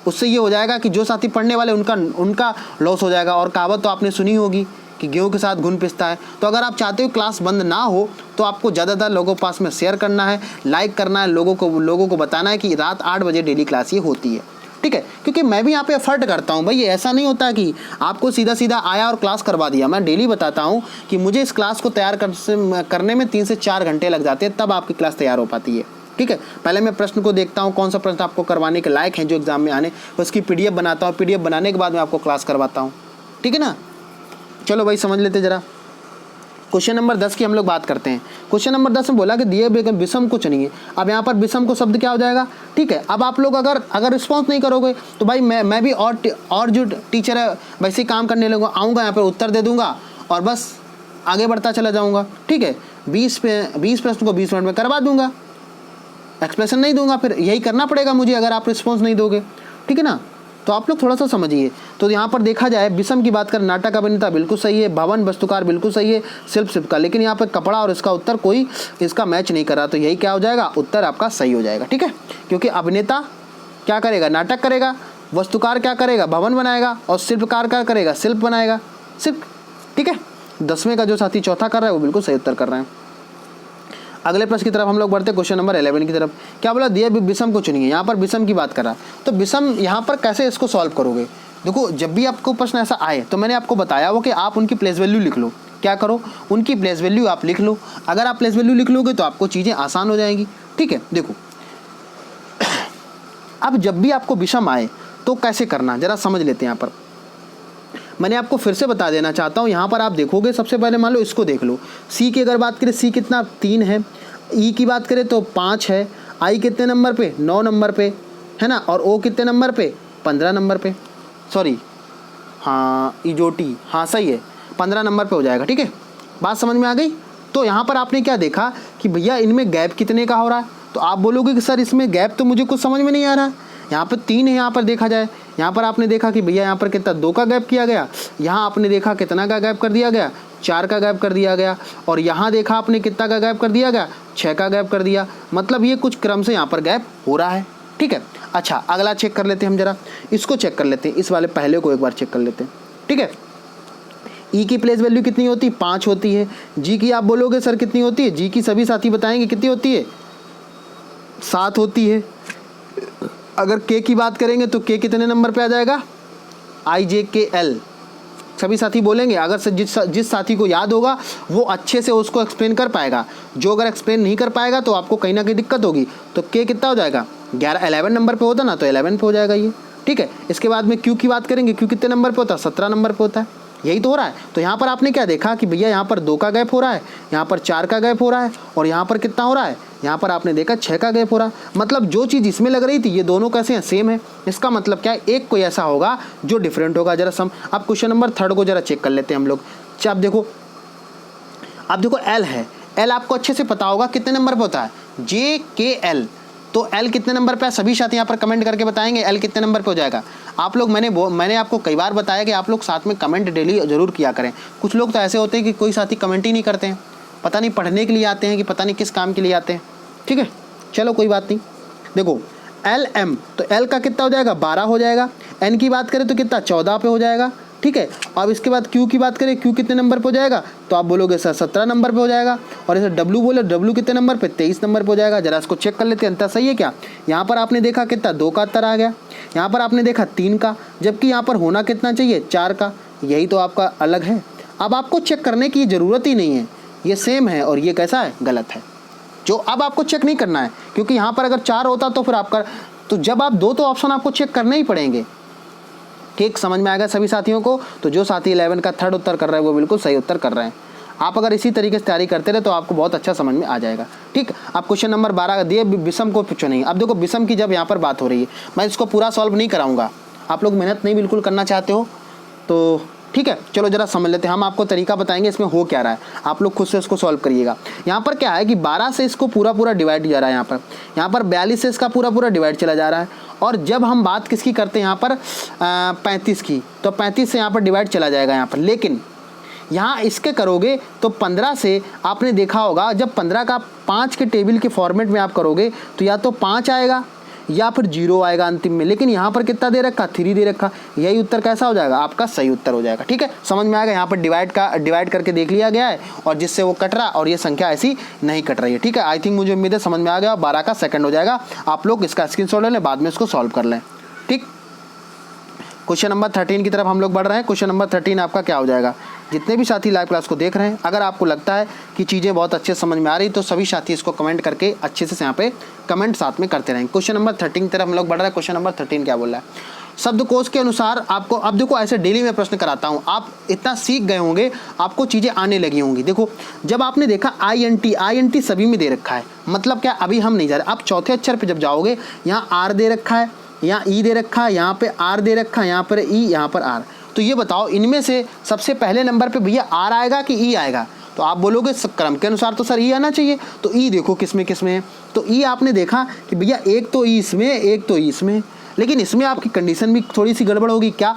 उससे ये हो जाएगा कि जो साथी पढ़ने वाले उनका लॉस हो जाएगा। और कहावत तो आपने सुनी होगी कि गेहूं के साथ घुन पिसता है। तो अगर आप चाहते हो क्लास बंद ना हो तो आपको ज़्यादातर लोगों के पास में शेयर करना है, लाइक करना है, लोगों को बताना है कि रात 8 बजे डेली क्लास ये होती है, ठीक है। क्योंकि मैं भी यहाँ पे एफर्ट करता हूँ भाई, ये ऐसा नहीं होता कि आपको सीधा सीधा आया और क्लास करवा दिया। मैं डेली बताता हूँ कि मुझे इस क्लास को तैयार करने में 3 से 4 घंटे लग जाते हैं, तब आपकी क्लास तैयार हो पाती है, ठीक है। पहले मैं प्रश्न को देखता हूँ कौन सा प्रश्न आपको करवाने के लायक हैं जो एग्जाम में आने, उसकी PDF बनाता हूँ, PDF बनाने के बाद मैं आपको क्लास करवाता हूँ, ठीक है ना। चलो भाई समझ लेते जरा। क्वेश्चन नंबर 10 की हम लोग बात करते हैं। क्वेश्चन नंबर 10 में बोला कि दिए गए विषम को चुनिए। अब यहाँ पर विषम को शब्द क्या हो जाएगा, ठीक है। अब आप लोग अगर रिस्पॉन्स नहीं करोगे तो भाई मैं भी और जो टीचर है वैसे काम करने लगूँगा, आऊँगा यहाँ पर उत्तर दे दूँगा और बस आगे बढ़ता चला जाऊँगा, ठीक है। 20 प्रश्न को 20 मिनट में करवा दूँगा, एक्सप्लेनेशन नहीं दूंगा। फिर यही करना पड़ेगा मुझे अगर आप रिस्पॉन्स नहीं दोगे, ठीक है ना। तो आप लोग थोड़ा सा समझिए। तो यहाँ पर देखा जाए विषम की बात कर, नाटक अभिनेता बिल्कुल सही है, भवन वस्तुकार बिल्कुल सही है, शिल्प का, लेकिन यहाँ पर कपड़ा और इसका उत्तर कोई इसका मैच नहीं कर रहा। तो यही क्या हो जाएगा, उत्तर आपका सही हो जाएगा, ठीक है। क्योंकि अभिनेता क्या करेगा, नाटक करेगा, वस्तुकार क्या करेगा, भवन बनाएगा, और शिल्पकार क्या करेगा, शिल्प बनाएगा, शिल्प, ठीक है। 10वें का जो साथी चौथा कर रहा है वो बिल्कुल सही उत्तर कर रहे हैं। अगले प्रश्न की तरफ हम लोग बढ़ते हैं, क्वेश्चन नंबर 11 की तरफ। क्या बोला, दिए विषम को चुनिए। यहाँ पर विषम की बात कर रहा है, तो विषम यहाँ पर कैसे इसको सॉल्व करोगे। देखो जब भी आपको प्रश्न ऐसा आए तो मैंने आपको बताया हो कि आप उनकी प्लेस वैल्यू लिख लो। क्या करो, उनकी प्लेस वैल्यू आप लिख लो। अगर आप प्लेस वैल्यू लिख लोगे तो आपको चीज़ें आसान हो जाएंगी, ठीक है। देखो अब जब भी आपको विषम आए तो कैसे करना जरा समझ लेते हैं। यहाँ पर मैंने आपको फिर से बता देना चाहता हूँ। यहाँ पर आप देखोगे, सबसे पहले मान लो इसको देख लो। सी की अगर बात करें, सी कितना 3 है। ई की बात करें तो 5 है। आई कितने नंबर पे, 9 नंबर पे, है ना। और ओ कितने नंबर पे, 15 नंबर पे, सॉरी हाँ इजोटी, हाँ सही है, 15 नंबर पे हो जाएगा, ठीक है। बात समझ में आ गई। तो यहाँ पर आपने क्या देखा कि भैया इनमें गैप कितने का हो रहा है। तो आप बोलोगे कि सर इसमें गैप तो मुझे कुछ समझ में नहीं आ रहा है। यहाँ पर 3 है, यहाँ पर देखा जाए, यहाँ पर आपने देखा कि भैया यहाँ पर कितना 2 का गैप किया गया, यहाँ आपने देखा कितना का गैप कर दिया गया, 4 का गैप कर दिया गया, और यहाँ देखा आपने कितना का गैप कर दिया गया, 6 का गैप कर दिया। मतलब ये कुछ क्रम से यहाँ पर गैप हो रहा है, ठीक है। अच्छा अगला चेक कर लेते हैं हम, जरा इसको चेक कर लेते हैं, इस वाले पहले को एक बार चेक कर लेते हैं, ठीक है। ई की प्लेस वैल्यू कितनी होती है, 5 होती है। जी की आप बोलोगे सर कितनी होती है, जी की सभी साथी बताएंगे कितनी होती है, 7 होती है। अगर के की बात करेंगे तो के कितने नंबर पे आ जाएगा, IJKL, सभी साथी बोलेंगे। अगर जिस साथी को याद होगा वो अच्छे से उसको एक्सप्लेन कर पाएगा, जो अगर एक्सप्लेन नहीं कर पाएगा तो आपको कहीं ना कहीं दिक्कत होगी। तो के कितना हो जाएगा, 11 नंबर पे होता ना, तो 11 पे हो जाएगा ये, ठीक है। इसके बाद में क्यू की बात करेंगे, क्यू कितने नंबर पे होता है, 17 नंबर पे होता है। यही तो हो रहा है। तो यहाँ पर आपने क्या देखा कि भैया यहाँ पर 2 का गैप हो रहा है, यहाँ पर 4 का गैप हो रहा है, और यहाँ पर कितना हो रहा है, यहाँ पर आपने देखा 6 का गैप हो रहा है। मतलब जो चीज़ इसमें लग रही थी ये दोनों कैसे हैं, सेम है। इसका मतलब क्या है, एक कोई ऐसा होगा जो डिफरेंट होगा। जरा अब क्वेश्चन नंबर 3 को जरा चेक कर लेते हैं हम लोग। अब देखो L है, L आपको अच्छे से पता होगा कितने नंबर पर होता है, JKL, तो एल कितने नंबर पे है, सभी साथी यहाँ पर कमेंट करके बताएंगे एल कितने नंबर पे हो जाएगा। आप लोग मैंने आपको कई बार बताया कि आप लोग साथ में कमेंट डेली जरूर किया करें। कुछ लोग तो ऐसे होते हैं कि कोई साथी कमेंट ही नहीं करते हैं, पता नहीं पढ़ने के लिए आते हैं कि पता नहीं किस काम के लिए आते हैं। ठीक है, चलो कोई बात नहीं। देखो एल एम, तो एल का कितना हो जाएगा 12 हो जाएगा। एन की बात करें तो कितना 14 पे हो जाएगा। ठीक है, अब इसके बाद क्यू की बात करें, क्यू कितने नंबर पे हो जाएगा, तो आप बोलोगे सर 17 नंबर पे हो जाएगा। और इसे डब्लू बोले, डब्लू कितने नंबर पे 23 नंबर पे हो जाएगा। जरा इसको चेक कर लेते हैं, अंतर सही है क्या। यहाँ पर आपने देखा कितना 2 का अंतर आ गया, यहाँ पर आपने देखा 3 का, जबकि यहाँ पर होना कितना चाहिए 4 का। यही तो आपका अलग है। अब आपको चेक करने की ज़रूरत ही नहीं है, ये सेम है और ये कैसा है, गलत है। जो अब आपको चेक नहीं करना है, क्योंकि यहाँ पर अगर 4 होता तो फिर आपका, तो जब आप 2 तो ऑप्शन आपको चेक करने ही पड़ेंगे। ठीक, समझ में आएगा सभी साथियों को। तो जो साथी 11 का थर्ड उत्तर कर रहे हैं वो बिल्कुल सही उत्तर कर रहे हैं। आप अगर इसी तरीके से तैयारी करते रहे तो आपको बहुत अच्छा समझ में आ जाएगा। ठीक, आप क्वेश्चन नंबर 12 दिए, विषम को पूछो नहीं। अब देखो विषम की जब यहाँ पर बात हो रही है, मैं इसको पूरा सॉल्व नहीं कराऊंगा, आप लोग मेहनत नहीं बिल्कुल करना चाहते हो तो ठीक है, चलो जरा समझ लेते हैं। हम आपको तरीका बताएंगे इसमें हो क्या रहा है, आप लोग खुद से इसको सॉल्व करिएगा। यहाँ पर क्या है कि 12 से इसको पूरा डिवाइड जा रहा है, यहाँ पर 42 से इसका पूरा डिवाइड चला जा रहा है। और जब हम बात किसकी करते हैं यहाँ पर 35 की, तो 35 से यहाँ पर डिवाइड चला जाएगा यहाँ पर। लेकिन यहाँ इसके करोगे तो 15 से आपने देखा होगा, जब 15 का 5 के टेबल के फॉर्मेट में आप करोगे तो या तो 5 आएगा या फिर 0 आएगा अंतिम में। लेकिन यहाँ पर कितना दे रखा, 3 दे रखा। यही उत्तर कैसा हो जाएगा, आपका सही उत्तर हो जाएगा। ठीक है, समझ में आएगा। यहाँ पर डिवाइड करके देख लिया गया है और जिससे वो कट रहा, और ये संख्या ऐसी नहीं कट रही है। ठीक है, आई थिंक मुझे उम्मीद है समझ में आ गया। 12 का सेकंड हो जाएगा। आप लोग इसका स्क्रीनशॉट ले लें, बाद में इसको सॉल्व कर लें। ठीक, क्वेश्चन नंबर 13 की तरफ हम लोग बढ़ रहे हैं। क्वेश्चन नंबर 13 आपका क्या हो जाएगा। जितने भी साथी लाइव क्लास को देख रहे हैं, अगर आपको लगता है कि चीज़ें बहुत अच्छे समझ में आ रही तो सभी साथी इसको कमेंट करके अच्छे से यहाँ पे कमेंट साथ में करते रहेंगे। क्वेश्चन नंबर 13 की तरफ हम लोग बढ़ रहे हैं। क्वेश्चन नंबर 13 क्या बोल रहा है, शब्दकोश के अनुसार आपको, अब देखो ऐसे डेली में प्रश्न कराता हूँ, आप इतना सीख गए होंगे, आपको चीज़ें आने लगी होंगी। देखो जब आपने देखा INT सभी में दे रखा है, मतलब क्या, अभी हम नहीं जा रहे। आप चौथे अक्षर पर जब जाओगे, यहाँ R दे रखा है, यहाँ E दे रखा है, यहाँ पे R दे रखा है, यहाँ पर E, यहाँ पर R। तो ये बताओ इनमें से सबसे पहले नंबर पे भैया R आएगा कि E आएगा। तो आप बोलोगे क्रम के अनुसार तो सर E आना चाहिए। तो E देखो किस में है, तो E आपने देखा कि भैया एक तो E इसमें, एक तो E इसमें। लेकिन इसमें आपकी कंडीशन भी थोड़ी सी गड़बड़ होगी। क्या,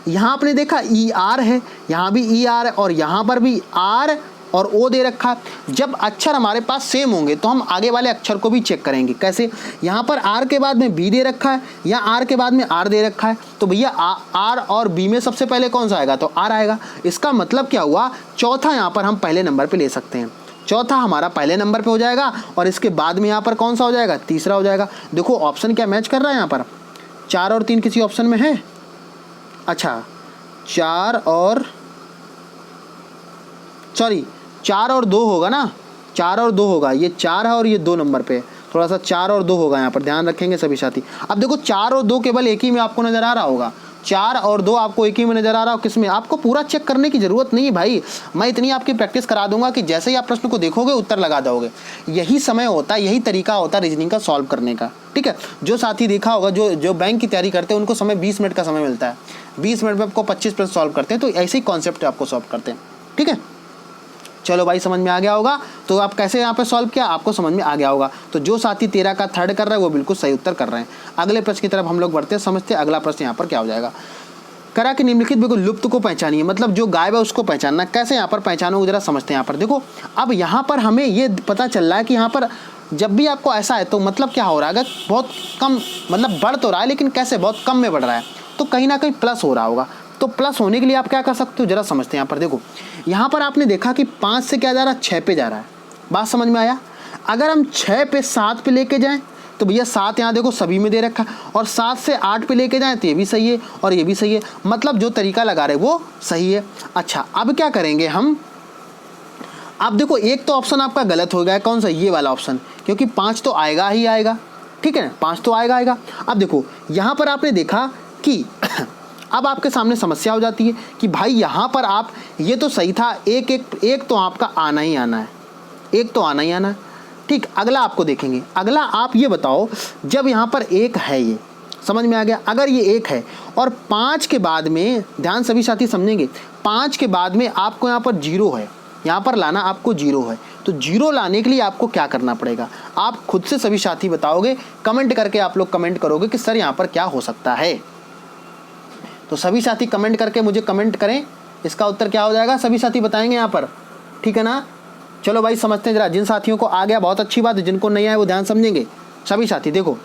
यहाँ आपने देखा ER है, यहाँ भी ER है, और यहाँ पर भी R और O दे रखा। जब अक्षर हमारे पास सेम होंगे तो हम आगे वाले अक्षर को भी चेक करेंगे। कैसे, यहाँ पर R के बाद में B दे रखा है, यहाँ R के बाद में R दे रखा है, तो भैया R और B में सबसे पहले कौन सा आएगा, तो R आएगा। इसका मतलब क्या हुआ, चौथा यहाँ पर हम पहले नंबर पे ले सकते हैं। चौथा हमारा पहले नंबर पे हो जाएगा और इसके बाद में यहाँ पर कौन सा हो जाएगा, तीसरा हो जाएगा। देखो ऑप्शन क्या मैच कर रहा है, यहाँ पर 4 और 3 किसी ऑप्शन में है। अच्छा 4 और 2 होगा ना, 4 और 2 होगा। ये 4 है और ये 2 नंबर पे, थोड़ा सा 4 और 2 होगा, यहाँ पर ध्यान रखेंगे सभी साथी। अब देखो 4 और 2 केवल एक ही में आपको नजर आ रहा होगा, 4 और 2 आपको एक ही में नजर आ रहा हो। किसमें, आपको पूरा चेक करने की जरूरत नहीं है भाई। मैं इतनी आपकी प्रैक्टिस करा दूंगा कि जैसे ही आप प्रश्न को देखोगे उत्तर लगा दोगे। यही समय होता है, यही तरीका होता है रीजनिंग का सॉल्व करने का। ठीक है, जो साथी देखा होगा, जो बैंक की तैयारी करते हैं उनको समय 20 मिनट का समय मिलता है। 20 मिनट में आपको 25 प्रश्न सॉल्व करते हैं, तो ऐसे ही कॉन्सेप्ट आपको सॉल्व करते हैं। ठीक है, चलो भाई समझ में आ गया होगा। तो आप कैसे यहाँ पे सॉल्व किया, आपको समझ में आ गया होगा। तो जो साथी 13 का थर्ड कर रहा है वो बिल्कुल सही उत्तर कर रहे हैं। अगले प्रश्न की तरफ हम लोग बढ़ते हैं, समझते हैं अगला प्रश्न यहाँ पर क्या हो जाएगा। करा कि निम्नलिखित बिल्कुल लुप्त को पहचानिए, मतलब जो गायब है उसको पहचानना। कैसे यहाँ पर पहचानोगे जरा समझते हैं। यहाँ पर देखो, अब यहाँ पर हमें ये पता चल रहा है कि यहाँ पर जब भी आपको ऐसा है तो मतलब क्या हो रहा है, अगर बहुत कम, मतलब बढ़ तो रहा है लेकिन कैसे, बहुत कम में बढ़ रहा है, तो कहीं ना कहीं प्लस हो रहा होगा। तो प्लस होने के लिए आप क्या कर सकते हो, जरा समझते हैं। यहाँ पर देखो, यहाँ पर आपने देखा कि 5 से क्या जा रहा है, 6 पे जा रहा है। बात समझ में आया। अगर हम 6 पे 7 पे लेके जाएं तो भैया 7 यहाँ देखो सभी में दे रखा, और 7 से 8 पे लेके जाएं तो ये भी सही है और ये भी सही है। मतलब जो तरीका लगा रहे वो सही है। अच्छा, अब क्या करेंगे हम, अब देखो एक तो ऑप्शन आपका गलत हो गया है, कौन सा, ये वाला ऑप्शन, क्योंकि 5 तो आएगा ही आएगा। ठीक है ना, 5 तो आएगा। अब देखो यहाँ पर आपने देखा कि अब आपके सामने समस्या हो जाती है कि भाई यहाँ पर आप, ये तो सही था, एक तो आपका आना ही आना है, एक तो आना ही आना है। ठीक, अगला आपको देखेंगे। अगला आप ये बताओ, जब यहाँ पर 1 है, ये समझ में आ गया। अगर ये 1 है और 5 के बाद में, ध्यान सभी साथी समझेंगे, 5 के बाद में आपको यहाँ पर 0 है, यहाँ पर लाना आपको 0 है। तो 0 लाने के लिए आपको क्या करना पड़ेगा, आप खुद से सभी साथी बताओगे, कमेंट करके आप लोग कमेंट करोगे कि सर यहाँ पर क्या हो सकता है। तो सभी साथी कमेंट करके मुझे कमेंट करें, इसका उत्तर क्या हो जाएगा सभी साथी बताएंगे यहाँ पर, ठीक है ना। चलो भाई समझते हैं जरा, जिन साथियों को आ गया बहुत अच्छी बात है, जिनको नहीं आया वो ध्यान समझेंगे। सभी साथी देखो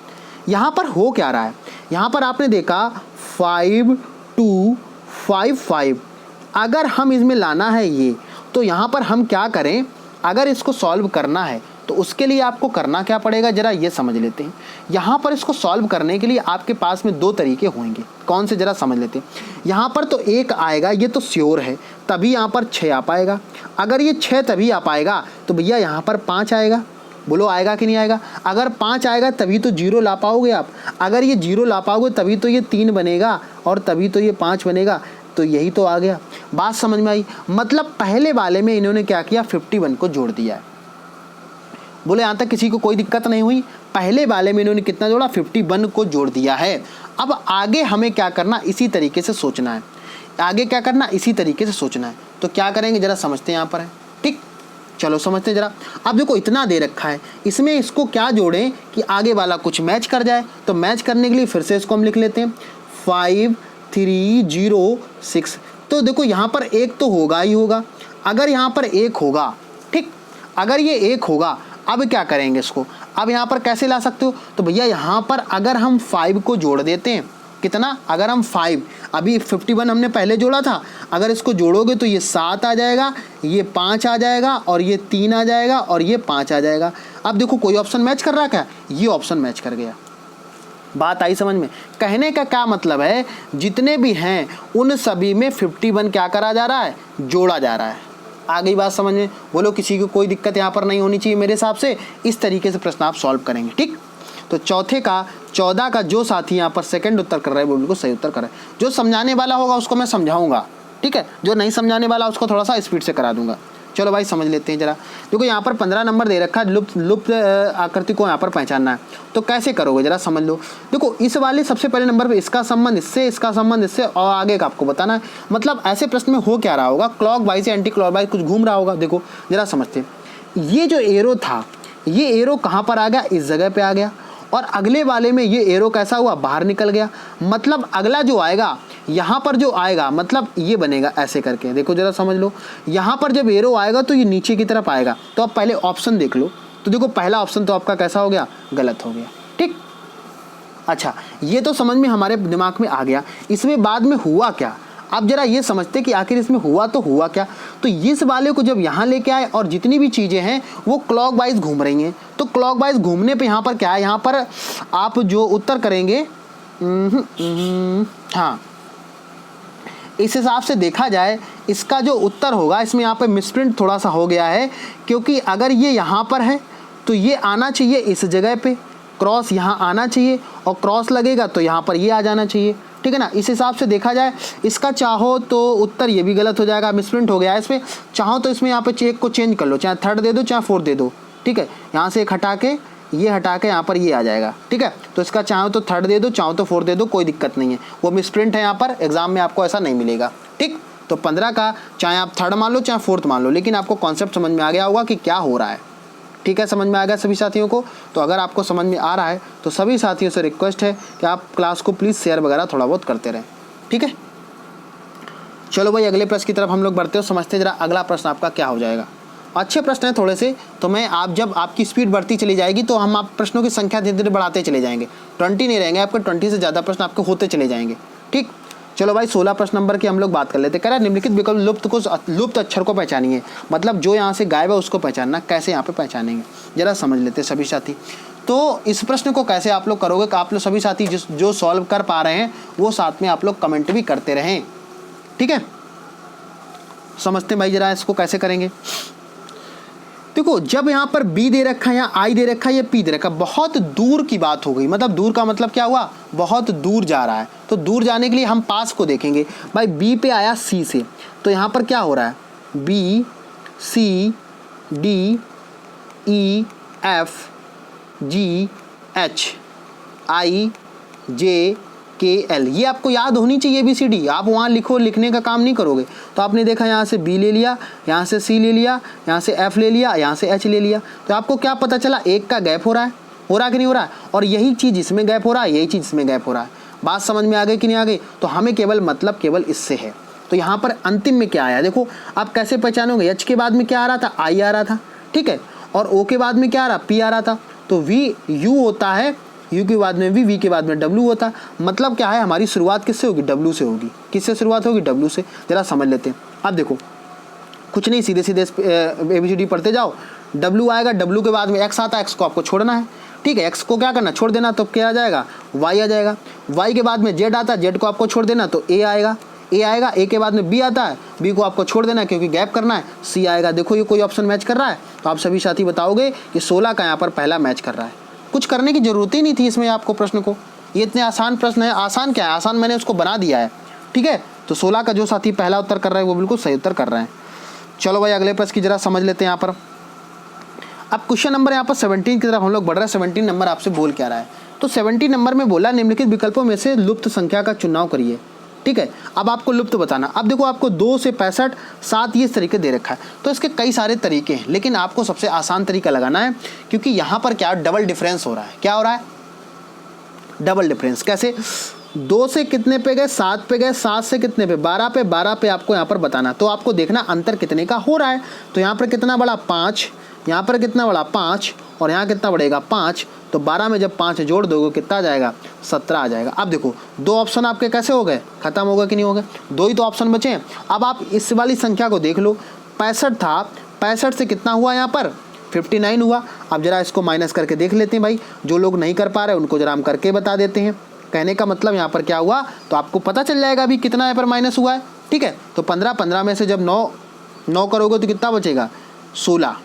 यहाँ पर हो क्या रहा है, यहाँ पर आपने देखा 5 2 5 5, अगर हम इसमें लाना है ये, तो यहाँ पर हम क्या करें, अगर इसको सॉल्व करना है तो उसके लिए आपको करना क्या पड़ेगा जरा ये समझ लेते हैं। यहाँ पर इसको सॉल्व करने के लिए आपके पास में 2 तरीके होंगे, कौन से जरा समझ लेते हैं। यहाँ पर तो 1 आएगा, ये तो श्योर है, तभी यहाँ पर 6 आ पाएगा। अगर ये 6 तभी आ पाएगा तो भैया यहाँ पर 5 आएगा, बोलो आएगा कि नहीं आएगा। अगर 5 आएगा तभी तो 0 ला पाओगे आप, अगर ये 0 ला पाओगे तभी तो ये 3 बनेगा और तभी तो ये 5 बनेगा। तो यही तो आ गया, बात समझ में आई। मतलब पहले वाले में इन्होंने क्या किया, 51 को जोड़ दिया है। बोले यहाँ तक किसी को कोई दिक्कत नहीं हुई, पहले वाले में इन्होंने कितना जोड़ा, 51 को जोड़ दिया है। अब आगे हमें क्या करना, इसी तरीके से सोचना है, आगे क्या करना, इसी तरीके से सोचना है। तो क्या करेंगे जरा समझते हैं यहाँ पर है, ठीक, चलो समझते हैं जरा। अब देखो इतना दे रखा है, इसमें इसको क्या जोड़ें कि आगे वाला कुछ मैच कर जाए। तो मैच करने के लिए फिर से इसको हम लिख लेते हैं 5 3 0 6। तो देखो यहाँ पर 1 तो होगा ही होगा, अगर यहाँ पर 1 होगा, ठीक, अगर ये 1 होगा, अब क्या करेंगे इसको, अब यहाँ पर कैसे ला सकते हो, तो भैया यहाँ पर अगर हम 5 को जोड़ देते हैं, कितना, अगर हम 5, अभी 51 हमने पहले जोड़ा था, अगर इसको जोड़ोगे तो ये 7 आ जाएगा, ये 5 आ जाएगा और ये 3 आ जाएगा और ये 5 आ जाएगा। अब देखो कोई ऑप्शन मैच कर रहा है क्या, ये ऑप्शन मैच कर गया। बात आई समझ में। कहने का क्या मतलब है, जितने भी हैं उन सभी में 51 क्या करा जा रहा है, जोड़ा जा रहा है। आ गई बात समझ में, बोलो किसी को कोई दिक्कत यहाँ पर नहीं होनी चाहिए मेरे हिसाब से। इस तरीके से प्रश्न आप सॉल्व करेंगे, ठीक। तो चौथे का 14 का जो साथी यहाँ पर सेकंड उत्तर कर रहा है वो बिल्कुल सही उत्तर कर रहा है। जो समझाने वाला होगा उसको मैं समझाऊंगा, ठीक है, जो नहीं समझाने वाला उसको थोड़ा सा स्पीड से करा दूंगा। चलो भाई समझ लेते हैं जरा। देखो यहाँ पर 15 नंबर दे रखा है, लुप्त आकृति को यहाँ पर पहचानना है। तो कैसे करोगे जरा समझ लो। देखो इस वाले सबसे पहले नंबर पे इसका संबंध इससे, इसका संबंध इससे और आगे का आपको बताना है। मतलब ऐसे प्रश्न में हो क्या रहा होगा, क्लॉक वाइज या एंटी क्लॉक वाइज कुछ घूम रहा होगा। देखो जरा समझते हैं, ये जो एरो था, ये एरो कहाँ पर आ गया, इस जगह पे आ गया, और अगले वाले में ये एरो कैसा हुआ, बाहर निकल गया। मतलब अगला जो आएगा यहाँ पर जो आएगा, मतलब ये बनेगा ऐसे करके। देखो जरा समझ लो, यहाँ पर जब एरो आएगा तो ये नीचे की तरफ आएगा। तो आप पहले ऑप्शन देख लो, तो देखो पहला ऑप्शन तो आपका कैसा हो गया, गलत हो गया, ठीक। अच्छा ये तो समझ में हमारे दिमाग में आ गया। इसमें बाद में हुआ क्या, अब जरा ये समझते कि आखिर इसमें हुआ तो हुआ क्या। तो इस वाले को जब यहाँ लेके आए और जितनी भी चीज़ें हैं वो क्लॉक वाइज घूम रही हैं, तो क्लॉक वाइज घूमने पे यहाँ पर क्या है, यहाँ पर आप जो उत्तर करेंगे, हाँ इस हिसाब से देखा जाए इसका जो उत्तर होगा, इसमें यहाँ पे मिसप्रिंट थोड़ा सा हो गया है, क्योंकि अगर ये यहाँ पर है तो ये आना चाहिए इस जगह पे, क्रॉस यहाँ आना चाहिए, और क्रॉस लगेगा तो यहाँ पर ये आ जाना चाहिए, ठीक है ना। इस हिसाब से देखा जाए इसका चाहो तो उत्तर ये भी गलत हो जाएगा, मिसप्रिंट हो गया है इसमें। चाहो तो इसमें यहाँ पे चेक को चेंज कर लो, चाहे 3rd दे दो चाहे 4th दे दो, ठीक है। यहाँ से एक हटा के ये हटा के यहाँ पर ये आ जाएगा, ठीक है। तो इसका चाहो तो 3rd दे दो, चाहो तो 4th दे दो, कोई दिक्कत नहीं है। वो मिसप्रिंट है, यहाँ पर एग्जाम में आपको ऐसा नहीं मिलेगा, ठीक। तो 15 का चाहे आप 3rd मान लो चाहे 4th मान लो, लेकिन आपको कॉन्सेप्ट समझ में आ गया होगा कि क्या हो रहा है, ठीक है। समझ में आ गया सभी साथियों को। तो अगर आपको समझ में आ रहा है तो सभी साथियों से रिक्वेस्ट है कि आप क्लास को प्लीज़ शेयर वगैरह थोड़ा बहुत करते रहें, ठीक है। चलो भाई अगले प्रश्न की तरफ हम लोग बढ़ते हो, समझते हैं जरा अगला प्रश्न आपका क्या हो जाएगा। अच्छे प्रश्न हैं थोड़े से, तो मैं आप जब आपकी स्पीड बढ़ती चली जाएगी तो हम आप प्रश्नों की संख्या धीरे धीरे बढ़ाते चले जाएंगे। 20 नहीं रहेंगे आपके, 20 से ज़्यादा प्रश्न आपके होते चले जाएंगे, ठीक। चलो भाई 16 प्रश्न नंबर की हम लोग बात कर लेते हैं। कह रहा है निम्नलिखित विकल्प लुप्त अक्षर को पहचानिए, मतलब जो यहाँ से गायब है उसको पहचानना। कैसे यहाँ पे पहचानेंगे जरा समझ लेते हैं सभी साथी। तो इस प्रश्न को कैसे आप लोग करोगे कि आप लोग सभी साथी जो सॉल्व कर पा रहे हैं वो साथ में आप लोग कमेंट भी करते रहें, ठीक है। समझते हैं भाई जरा इसको कैसे करेंगे। देखो जब यहाँ पर बी दे रखा है या आई दे रखा है या पी दे रखा है, बहुत दूर की बात हो गई। मतलब दूर का मतलब क्या हुआ, बहुत दूर जा रहा है। तो दूर जाने के लिए हम पास को देखेंगे। भाई बी पे आया सी से, तो यहाँ पर क्या हो रहा है, B C D E F G H I J KL, ये आपको याद होनी चाहिए ABCD। आप वहाँ लिखो, लिखने का काम नहीं करोगे। तो आपने देखा यहाँ से B ले लिया, यहाँ से C ले लिया, यहाँ से F ले लिया, यहाँ से H ले लिया, तो आपको क्या पता चला, एक का गैप हो रहा है कि नहीं हो रहा है, और यही चीज़ इसमें गैप हो रहा है, यही चीज़ इसमें गैप हो रहा है। बात समझ में आ गई कि नहीं आ गई? तो हमें केवल मतलब केवल इससे है। तो यहाँ पर अंतिम में क्या आया देखो, आप कैसे पहचानोगे? H के बाद में क्या आ रहा था? I आ रहा था, ठीक है, और O के बाद में क्या आ रहा? P आ रहा था। तो V U होता है, U के बाद में V के बाद में W होता है। मतलब क्या है, हमारी शुरुआत किससे होगी? W से होगी। किससे शुरुआत होगी? W से। जरा समझ लेते हैं। अब देखो, कुछ नहीं, सीधे सीधे ABCD पढ़ते जाओ। W आएगा, W के बाद में X आता है, X को आपको छोड़ना है, ठीक है, X को क्या करना? छोड़ देना, तो क्या आ जाएगा? Y आ जाएगा। Y के बाद में Z आता है, Z को आपको छोड़ देना, तो A आएगा। A आएगा, A के बाद में B आता है, B को आपको छोड़ देना है क्योंकि गैप करना है, C आएगा। देखो ये कोई ऑप्शन मैच कर रहा है? तो आप सभी साथी बताओगे कि 16 का यहाँ पर पहला मैच कर रहा है। कुछ करने की जरूरत ही नहीं थी इसमें आपको प्रश्न को, ये इतने आसान प्रश्न है। आसान क्या है, आसान मैंने उसको बना दिया है, ठीक है। तो 16 का जो साथी पहला उत्तर कर रहा है वो बिल्कुल सही उत्तर कर रहे हैं। चलो भाई अगले प्रश्न की जरा समझ लेते हैं यहाँ पर। अब क्वेश्चन नंबर यहाँ पर 17 की तरफ हम लोग बढ़ रहे हैं। 17 नंबर आपसे बोल क्या रहा है? तो 17 नंबर में बोला निम्नलिखित विकल्पों में से लुप्त संख्या का चुनाव करिए, ठीक है। अब आपको लुप्त बताना। अब देखो आपको 2 से 65, 7 ये तरीके दे रखा है, तो इसके कई सारे तरीके हैं, लेकिन आपको सबसे आसान तरीका लगाना है, क्योंकि यहाँ पर क्या डबल डिफरेंस हो रहा है। क्या हो रहा है? Double difference. कैसे? 2 से कितने पे गए? 7 पे गए। 7 से कितने पे? 12 पे। 12 पे आपको यहाँ पर बताना, तो आपको देखना अंतर कितने का हो रहा है। तो यहाँ पर कितना बड़ा? 5, यहाँ पर कितना बड़ा? 5, और यहाँ कितना बढ़ेगा? 5। तो 12 में जब 5 जोड़ दोगे कितना आ जाएगा? 17 आ जाएगा। अब देखो 2 ऑप्शन आपके कैसे हो गए? खत्म हो गए कि नहीं हो गए? 2 ही तो ऑप्शन बचे हैं। अब आप इस वाली संख्या को देख लो, 65 था, 65 से कितना हुआ यहाँ पर? 59 हुआ। अब जरा इसको माइनस करके देख लेते हैं भाई, जो लोग नहीं कर पा रहे उनको जरा हम करके बता देते हैं। कहने का मतलब यहाँ पर क्या हुआ, तो आपको पता चल जाएगा अभी कितना यहाँ पर माइनस हुआ है, ठीक है। तो 15 में से जब 9 करोगे तो कितना बचेगा? 16,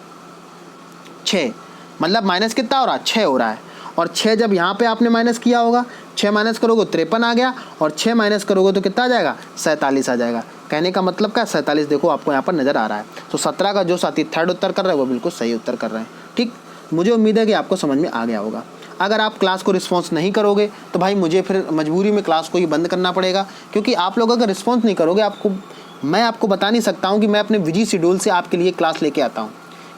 6, मतलब माइनस कितना हो रहा है? 6 हो रहा है। और 6 जब यहाँ पे आपने माइनस किया होगा, 6 माइनस करोगे 53 आ गया, और 6 माइनस करोगे तो कितना आ जाएगा? 47 आ जाएगा। कहने का मतलब क्या? 47 देखो आपको यहाँ पर नजर आ रहा है। तो 17 का जो साथी थर्ड उत्तर कर रहे हैं वो बिल्कुल सही उत्तर कर रहे हैं, ठीक। मुझे उम्मीद है कि आपको समझ में आ गया होगा। अगर आप क्लास को रिस्पॉन्स नहीं करोगे तो भाई मुझे फिर मजबूरी में क्लास को ही बंद करना पड़ेगा, क्योंकि आप लोग अगर रिस्पॉन्स नहीं करोगे, मैं आपको बता नहीं सकता हूँ कि मैं अपने बिजी शेड्यूल से आपके लिए क्लास लेके आता हूँ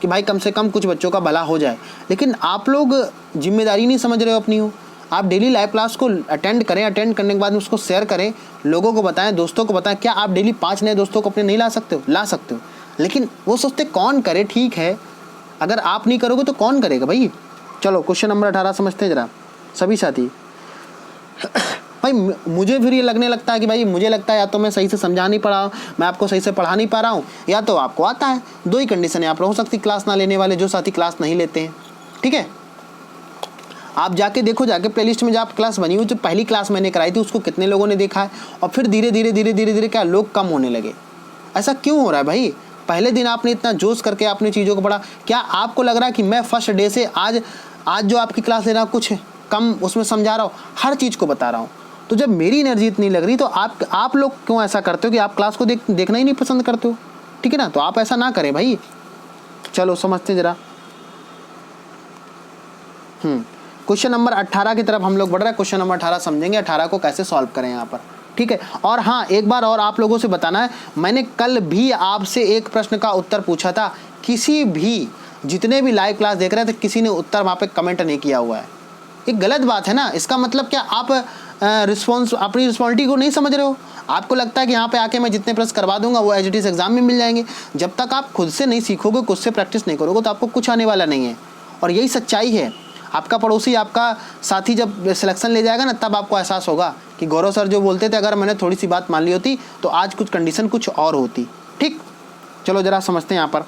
कि भाई कम से कम कुछ बच्चों का भला हो जाए, लेकिन आप लोग जिम्मेदारी नहीं समझ रहे हो अपनी हो। आप डेली लाइव क्लास को अटेंड करें, अटेंड करने के बाद उसको शेयर करें, लोगों को बताएं, दोस्तों को बताएं। क्या आप डेली 5 नए दोस्तों को अपने नहीं ला सकते हो? ला सकते हो, लेकिन वो सोचते कौन करे, ठीक है, अगर आप नहीं करोगे तो कौन करेगा भाई। चलो क्वेश्चन नंबर 18 समझते हैं जरा सभी साथी। भाई मुझे फिर ये लगने लगता है कि भाई मुझे लगता है या तो मैं सही से समझा नहीं पा रहा हूँ, मैं आपको सही से पढ़ा नहीं पा रहा हूँ, या तो आपको आता है। 2 ही कंडीशन यहाँ पर हो सकती, क्लास ना लेने वाले जो साथी क्लास नहीं लेते हैं, ठीक है। आप जाके देखो, जाके प्लेलिस्ट में जब क्लास बनी हुई, जो पहली क्लास मैंने कराई थी उसको कितने लोगों ने देखा है, और फिर धीरे धीरे क्या लोग कम होने लगे। ऐसा क्यों हो रहा है भाई? पहले दिन आपने इतना जोश करके आपने चीज़ों को पढ़ा, क्या आपको लग रहा है कि मैं फर्स्ट डे से आज जो आपकी क्लास ले रहा हूँ कुछ कम उसमें समझा रहा हूँ, हर चीज़ को बता रहा हूँ? तो जब मेरी एनर्जी इतनी लग रही तो आप लोग क्यों ऐसा करते हो कि आप क्लास को देखना ही नहीं पसंद करते हो, ठीक है ना। तो आप ऐसा ना करें भाई। चलो समझते जरा। क्वेश्चन नंबर 18 की तरफ हम लोग बढ़ रहे हैं। क्वेश्चन नंबर 18 समझेंगे, 18 को कैसे सॉल्व करें यहाँ पर, ठीक है। और हाँ, एक बार और आप लोगों से बताना है, मैंने कल भी आपसे एक प्रश्न का उत्तर पूछा था, किसी भी जितने भी लाइव क्लास देख रहे थे किसी ने उत्तर वहाँ पे कमेंट नहीं किया हुआ है। एक गलत बात है ना। इसका मतलब क्या आप अपनी रिस्पॉन्सिबिलिटी को नहीं समझ रहे हो? आपको लगता है कि यहाँ पे आके मैं जितने प्रश्न करवा दूंगा वो एज इट इज एग्जाम में मिल जाएंगे। जब तक आप खुद से नहीं सीखोगे, खुद से प्रैक्टिस नहीं करोगे, तो आपको कुछ आने वाला नहीं है। और यही सच्चाई है। आपका पड़ोसी, आपका साथी जब सिलेक्शन ले जाएगा ना, तब आपको एहसास होगा कि गौरव सर जो बोलते थे, अगर मैंने थोड़ी सी बात मान ली होती तो आज कुछ कंडीशन कुछ और होती, ठीक। चलो जरा समझते हैं यहाँ पर।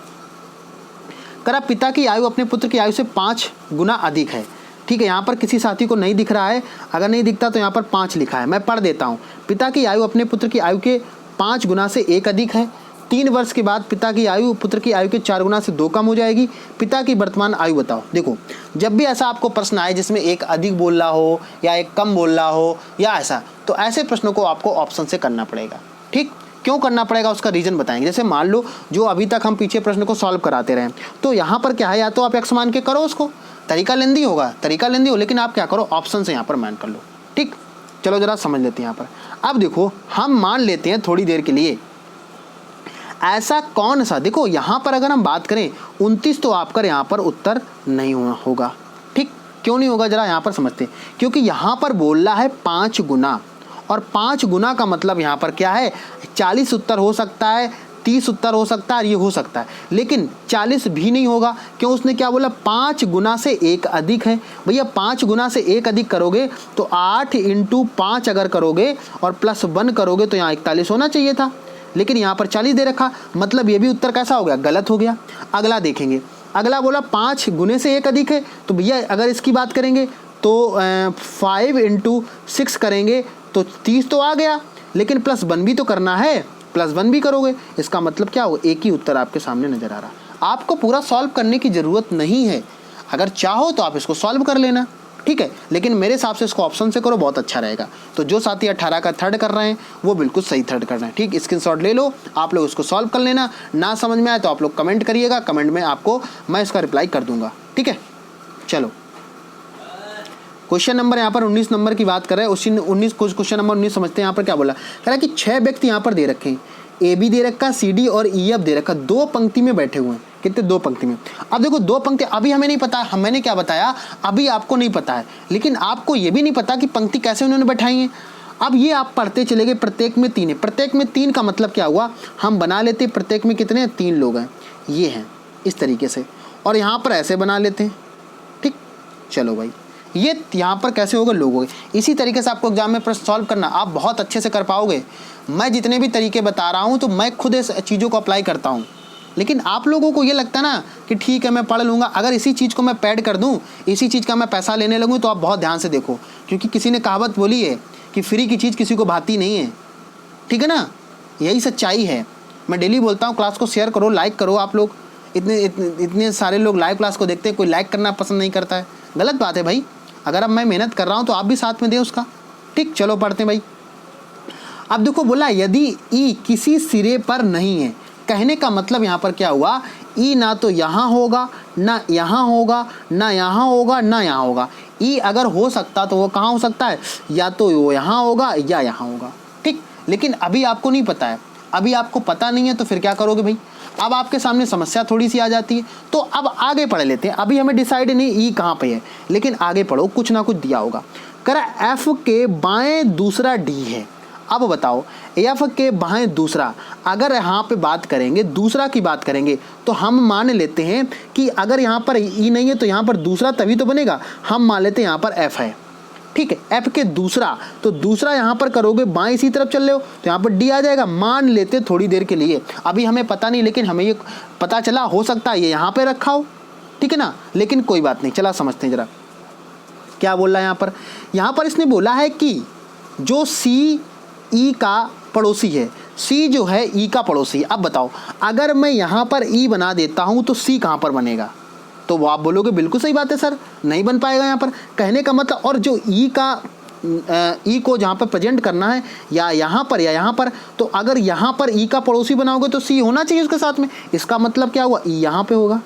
करा पिता की आयु अपने पुत्र की आयु से 5 गुना अधिक है, ठीक है। यहाँ पर किसी साथी को नहीं दिख रहा है, अगर नहीं दिखता तो यहाँ पर 5 लिखा है, मैं पढ़ देता हूँ। पिता की आयु अपने पुत्र की आयु के 5 गुना से 1 अधिक है। 3 वर्ष के बाद पिता की आयु पुत्र की आयु के 4 गुना से 2 कम हो जाएगी। पिता की वर्तमान आयु बताओ। देखो, जब भी ऐसा आपको प्रश्न आए जिसमें एक अधिक बोल रहा हो या एक कम बोल रहा हो या ऐसा, तो ऐसे प्रश्नों को आपको ऑप्शन से करना पड़ेगा, ठीक। क्यों करना पड़ेगा उसका रीज़न बताएंगे। जैसे मान लो जो अभी तक हम पीछे प्रश्न को सॉल्व कराते रहे, तो यहाँ पर क्या है, या तो आप एक्स मान के करो उसको, तरीका लेंदी होगा, तरीका लेंदी हो, लेकिन आप क्या करो, ऑप्शन से यहाँ पर मान कर लो, ठीक। चलो जरा समझ लेते हैं यहाँ पर। अब देखो हम मान लेते हैं थोड़ी देर के लिए ऐसा कौन सा, देखो यहाँ पर अगर हम बात करें 29 तो आपका यहाँ पर उत्तर नहीं होगा। ठीक, क्यों नहीं होगा जरा यहाँ पर समझते हैं। क्योंकि यहाँ पर बोल रहा है 5 गुना, और 5 गुना का मतलब यहाँ पर क्या है, 40 उत्तर हो सकता है, 30 उत्तर हो सकता है, ये हो सकता है, लेकिन 40 भी नहीं होगा। क्यों, उसने क्या बोला, 5 गुना से 1 अधिक है। भैया 5 गुना से 1 अधिक करोगे तो 8 × 5 अगर करोगे और +1 करोगे तो यहाँ 41 होना चाहिए था, लेकिन यहाँ पर 40 दे रखा, मतलब ये भी उत्तर कैसा हो गया, गलत हो गया। अगला देखेंगे, अगला बोला 5 गुने से 1 अधिक है, तो भैया अगर इसकी बात करेंगे तो 5 × 6 करेंगे तो 30 तो आ गया, लेकिन +1 भी तो करना है, +1 भी करोगे, इसका मतलब क्या होगा, एक ही उत्तर आपके सामने नजर आ रहा। आपको पूरा सॉल्व करने की ज़रूरत नहीं है, अगर चाहो तो आप इसको सॉल्व कर लेना, ठीक है, लेकिन मेरे हिसाब से इसको ऑप्शन से करो, बहुत अच्छा रहेगा। तो जो साथी 18 का थर्ड कर रहे हैं वो बिल्कुल सही थर्ड कर रहे हैं। ठीक, स्क्रीनशॉट ले लो, आप लोग इसको सॉल्व कर लेना। ना समझ में आए तो आप लोग कमेंट करिएगा, कमेंट में आपको मैं इसका रिप्लाई कर दूंगा। ठीक है, चलो क्वेश्चन नंबर यहाँ पर 19 नंबर की बात कर रहे हैं। उसी 19 क्वेश्चन नंबर 19 समझते हैं। यहाँ पर क्या बोला, कह रहा है कि 6 व्यक्ति यहाँ पर दे रखे हैं, ए बी दे रखा, सी डी और ई एफ दे रखा, 2 पंक्ति में बैठे हुए हैं। कितने, 2 पंक्ति में। अब देखो 2 पंक्ति अभी हमें नहीं पता, मैंने क्या बताया, अभी आपको नहीं पता है, लेकिन आपको ये भी नहीं पता कि पंक्ति कैसे उन्होंने बैठाई है। अब ये आप पढ़ते चले गए, प्रत्येक में 3 है, प्रत्येक में 3 का मतलब क्या हुआ, हम बना लेते प्रत्येक में कितने, 3 लोग हैं, ये हैं इस तरीके से, और यहाँ पर ऐसे बना लेते हैं। ठीक, चलो भाई, ये यहाँ पर कैसे होगा, लोग होंगे। इसी तरीके से आपको एग्जाम में प्रश्न सॉल्व करना, आप बहुत अच्छे से कर पाओगे। मैं जितने भी तरीके बता रहा हूँ तो मैं खुद इस चीज़ों को अप्लाई करता हूँ, लेकिन आप लोगों को ये लगता है ना कि ठीक है मैं पढ़ लूँगा, अगर इसी चीज़ को मैं पैड कर दूँ, इसी चीज़ का मैं पैसा लेने लगूँ, तो आप बहुत ध्यान से देखो, क्योंकि किसी ने कहावत बोली है कि फ्री की चीज़ किसी को भाती नहीं है। ठीक है ना, यही सच्चाई है। मैं डेली बोलता हूँ क्लास को शेयर करो, लाइक करो। आप लोग इतने सारे लोग लाइव क्लास को देखते हैं, कोई लाइक करना पसंद नहीं करता है, गलत बात है भाई। अगर अब मैं मेहनत कर रहा हूँ तो आप भी साथ में दें उसका। ठीक, चलो पढ़ते हैं भाई। अब देखो बोला यदि ई किसी सिरे पर नहीं है, कहने का मतलब यहाँ पर क्या हुआ, ई ना तो यहाँ होगा, ना यहाँ होगा, ना यहाँ होगा, ना यहाँ होगा। ई अगर हो सकता तो वो कहाँ हो सकता है, या तो वो यहाँ होगा या यहाँ होगा। ठीक, लेकिन अभी आपको नहीं पता है, अभी आपको पता नहीं है, तो फिर क्या करोगे भाई। अब आपके सामने समस्या थोड़ी सी आ जाती है, तो अब आगे पढ़ लेते हैं। अभी हमें डिसाइड नहीं ई कहाँ पे है, लेकिन आगे पढ़ो, कुछ ना कुछ दिया होगा। करा एफ के बाएं दूसरा डी है। अब बताओ एफ के बाएं दूसरा, अगर यहाँ पे बात करेंगे, दूसरा की बात करेंगे, तो हम मान लेते हैं कि अगर यहाँ पर ई नहीं है तो यहाँ पर दूसरा तभी तो बनेगा। हम मान लेते हैं यहाँ पर एफ है। ठीक है, एफ के दूसरा, तो दूसरा यहाँ पर करोगे, बाएं इसी तरफ चल रहे हो तो यहाँ पर डी आ जाएगा। मान लेते थोड़ी देर के लिए, अभी हमें पता नहीं, लेकिन हमें ये पता चला हो सकता है ये यहाँ पे रखा हो। ठीक है ना, लेकिन कोई बात नहीं, चला समझते हैं जरा क्या बोल रहा है यहाँ पर। यहाँ पर इसने बोला है कि जो सी ई का पड़ोसी है, सी जो है ई का पड़ोसी है। अब बताओ अगर मैं यहाँ पर ई बना देता हूँ तो सी कहाँ पर बनेगा, तो वो आप बोलोगे बिल्कुल सही बात है सर, नहीं बन पाएगा यहाँ पर। कहने का मतलब, और जो ई का ई को जहाँ पर प्रेजेंट करना है या यहाँ पर या यहाँ पर, तो अगर यहाँ पर ई का पड़ोसी बनाओगे तो सी होना चाहिए उसके साथ में। इसका मतलब क्या हुआ, ई यहाँ पे होगा।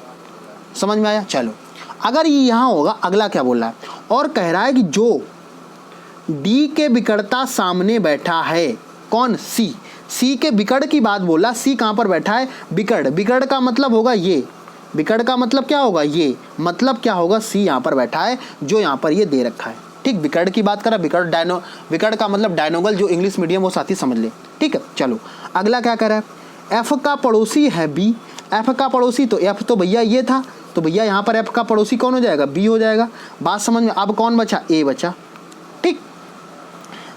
समझ में आया। चलो अगर ई यहाँ होगा, अगला क्या बोल रहा है, और कह रहा है कि जो डी के बिकड़ता सामने बैठा है, कौन, सी। सी के बिकड़ की बात बोला, सी कहाँ पर बैठा है, बिकड़। बिकड़ का मतलब होगा ये, बिकड़ का मतलब क्या होगा, ये मतलब क्या होगा, सी यहाँ पर बैठा है, जो यहाँ पर ये दे रखा है। ठीक, बिकड़ की बात करा, बिकड़ का मतलब डायनोगल, जो इंग्लिश मीडियम वो साथी समझ ले। ठीक है, चलो अगला क्या कह रहा है, एफ का पड़ोसी है बी। एफ का पड़ोसी, तो एफ तो भैया ये था, तो भैया यहाँ पर एफ का पड़ोसी कौन हो जाएगा, बी हो जाएगा। बात समझ में। अब कौन बचा, ए बचा। ठीक,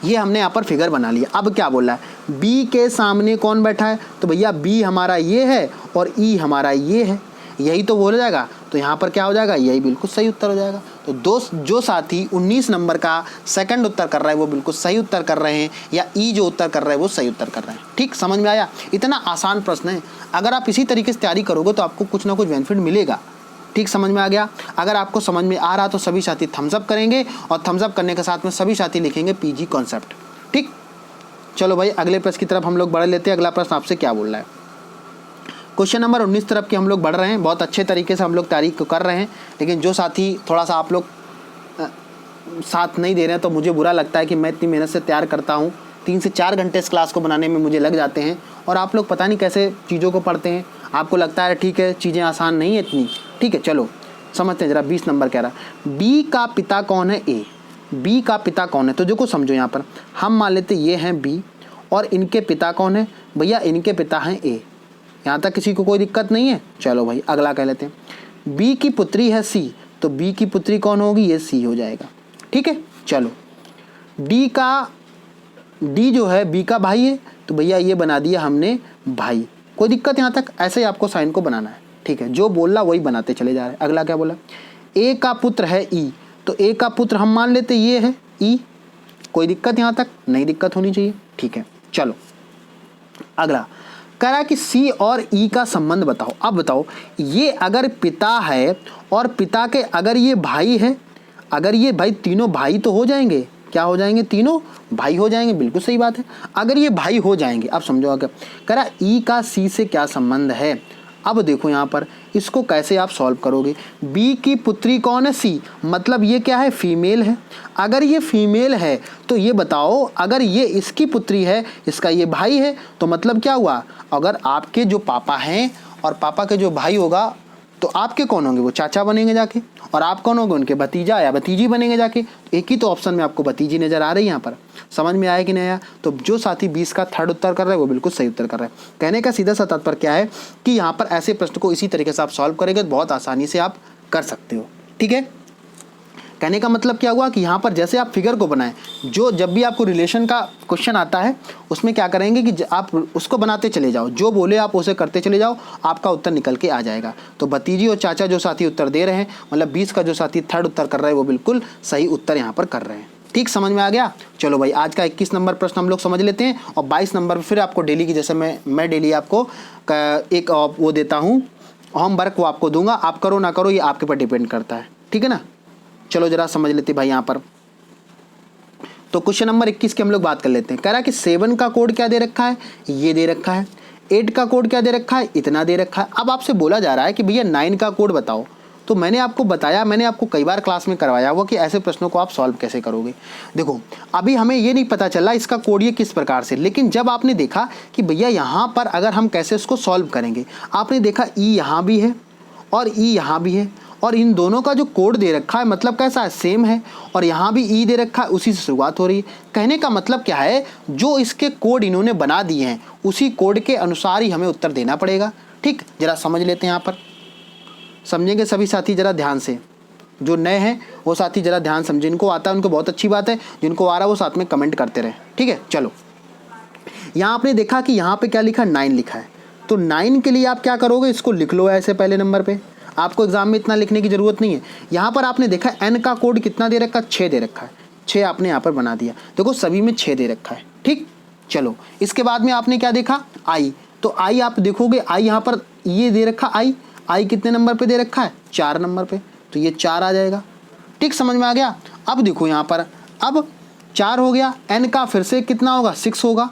ये हमने यहाँ पर फिगर बना लिया। अब क्या बोल रहा है, बी के सामने कौन बैठा है, तो भैया बी हमारा ये है और ई हमारा ये है, यही तो बोल जाएगा। तो यहाँ पर क्या हो जाएगा, यही बिल्कुल सही उत्तर हो जाएगा। तो दोस्त जो साथी 19 नंबर का सेकंड उत्तर कर रहा है वो बिल्कुल सही उत्तर कर रहे हैं, या ई जो उत्तर कर रहे हैं वो सही उत्तर कर रहे हैं। ठीक, समझ में आया। इतना आसान प्रश्न है, अगर आप इसी तरीके से तैयारी करोगे तो आपको कुछ ना कुछ बेनिफिट मिलेगा। ठीक, समझ में आ गया। अगर आपको समझ में आ रहा तो सभी साथी थम्स अप करेंगे, और थम्स अप करने के साथ में सभी साथी लिखेंगे पीजी कॉन्सेप्ट। ठीक, चलो भाई अगले प्रश्न की तरफ हम लोग बढ़ लेते हैं। अगला प्रश्न आपसे क्या बोल रहा है, क्वेश्चन नंबर 19 तरफ के हम लोग बढ़ रहे हैं। बहुत अच्छे तरीके से हम लोग तैयारी कर रहे हैं, लेकिन जो साथी थोड़ा सा आप लोग साथ नहीं दे रहे हैं तो मुझे बुरा लगता है कि मैं इतनी मेहनत से तैयार करता हूँ, 3 से 4 घंटे इस क्लास को बनाने में मुझे लग जाते हैं और आप लोग पता नहीं कैसे चीज़ों को पढ़ते हैं। आपको लगता है ठीक है चीज़ें आसान नहीं है इतनी, ठीक है चलो समझते हैं जरा। 20 नंबर कह रहा है बी का पिता कौन है ए, बी का पिता कौन है, तो जो को समझो यहाँ पर हम मान लेते ये हैं बी और इनके पिता कौन है भैया, इनके पिता हैं ए। यहाँ तक किसी को कोई दिक्कत नहीं है। चलो भाई अगला कह लेते हैं बी की पुत्री है सी, तो बी की पुत्री कौन होगी, ये सी हो जाएगा, ठीक है। चलो डी जो है बी का भाई है, तो भैया ये बना दिया हमने भाई, कोई दिक्कत यहाँ तक, ऐसे ही आपको साइन को बनाना है, ठीक है। जो बोल रहा वही बनाते चले जा रहे हैं। अगला क्या बोला, ए का पुत्र है ई, तो ए का पुत्र हम मान लेते ये है ई, कोई दिक्कत यहाँ तक नहीं, दिक्कत होनी चाहिए, ठीक है। चलो अगला कह रहा है कि सी और ई का संबंध बताओ। अब बताओ ये अगर पिता है और पिता के अगर ये भाई है, अगर ये भाई तीनों भाई तो हो जाएंगे, क्या हो जाएंगे, तीनों भाई हो जाएंगे, बिल्कुल सही बात है। अगर ये भाई हो जाएंगे, अब समझो अगर कह रहा ई का सी से क्या संबंध है। अब देखो यहाँ पर इसको कैसे आप सॉल्व करोगे। बी की पुत्री कौन है, सी, मतलब ये क्या है, फीमेल है। अगर ये फीमेल है तो ये बताओ अगर ये इसकी पुत्री है, इसका ये भाई है, तो मतलब क्या हुआ, अगर आपके जो पापा हैं और पापा के जो भाई होगा तो आपके कौन होंगे, वो चाचा बनेंगे जाके, और आप कौन होंगे, उनके भतीजा या भतीजी बनेंगे जाके। एक ही तो ऑप्शन में आपको भतीजी नजर आ रही है यहाँ पर। समझ में आया कि नहीं आया। तो जो साथी 20 का थर्ड उत्तर कर रहा है वो बिल्कुल सही उत्तर कर रहा है। कहने का सीधा सा तात्पर्य क्या है कि यहाँ पर ऐसे प्रश्न को इसी तरीके से आप सॉल्व करेंगे तो बहुत आसानी से आप कर सकते हो, ठीक है। कहने का मतलब क्या हुआ कि यहाँ पर जैसे आप फिगर को बनाएं, जो जब भी आपको रिलेशन का क्वेश्चन आता है उसमें क्या करेंगे कि आप उसको बनाते चले जाओ, जो बोले आप उसे करते चले जाओ, आपका उत्तर निकल के आ जाएगा। तो भतीजी और चाचा जो साथी उत्तर दे रहे हैं, मतलब 20 का जो साथी थर्ड उत्तर कर रहा है वो बिल्कुल सही उत्तर यहाँ पर कर रहे हैं, ठीक, समझ में आ गया। चलो भाई आज का 21 नंबर प्रश्न हम लोग समझ लेते हैं और 22 नंबर पर फिर आपको डेली की, जैसे मैं डेली आपको एक वो देता हूँ होमवर्क, वो आपको दूंगा, आप करो ना करो ये आपके पर डिपेंड करता है, ठीक है ना। चलो जरा समझ लेते भाई यहाँ पर। तो क्वेश्चन नंबर 21 की हम लोग बात कर लेते हैं। कह रहा है कि 7 का कोड क्या दे रखा है, ये दे रखा है। 8 का कोड क्या दे रखा है, इतना दे रखा है। अब आपसे बोला जा रहा है कि भैया 9 का कोड बताओ। तो मैंने आपको बताया, मैंने आपको कई बार क्लास में करवाया हुआ कि ऐसे प्रश्नों को आप सॉल्व कैसे करोगे। देखो अभी हमें ये नहीं पता चला इसका कोड ये किस प्रकार से, लेकिन जब आपने देखा कि भैया यहाँ पर अगर हम कैसे इसको सॉल्व करेंगे, आपने देखा ई यहाँ भी है और ई यहाँ भी है और इन दोनों का जो कोड दे रखा है मतलब कैसा है, सेम है, और यहाँ भी ई दे रखा है, उसी से शुरुआत हो रही है। कहने का मतलब क्या है, जो इसके कोड इन्होंने बना दिए हैं उसी कोड के अनुसार ही हमें उत्तर देना पड़ेगा, ठीक। जरा समझ लेते हैं यहाँ पर, समझेंगे सभी साथी जरा ध्यान से। जो नए हैं वो साथी जरा ध्यान समझे, जिनको आता है उनको बहुत अच्छी बात है, जिनको आ रहा है वो साथ में कमेंट करते रहे, ठीक है। चलो यहाँ आपने देखा कि यहाँ पे क्या लिखा, 9 लिखा है। तो 9 के लिए आप क्या करोगे, इसको लिख लो ऐसे पहले नंबर पे, आपको एग्जाम में इतना लिखने की जरूरत नहीं है। यहाँ पर आपने देखा एन का कोड कितना दे रखा है, 6 दे रखा है, 6 आपने यहाँ पर बना दिया। देखो सभी में 6 दे रखा है, ठीक। चलो इसके बाद में आपने क्या देखा, आई, तो आई आप देखोगे आई यहाँ पर ये दे रखा, आई कितने नंबर पे दे रखा है, 4 नंबर पे, तो ये 4 आ जाएगा, ठीक, समझ में आ गया। अब देखो यहाँ पर अब 4 हो गया, एन का फिर से कितना होगा, 6 होगा,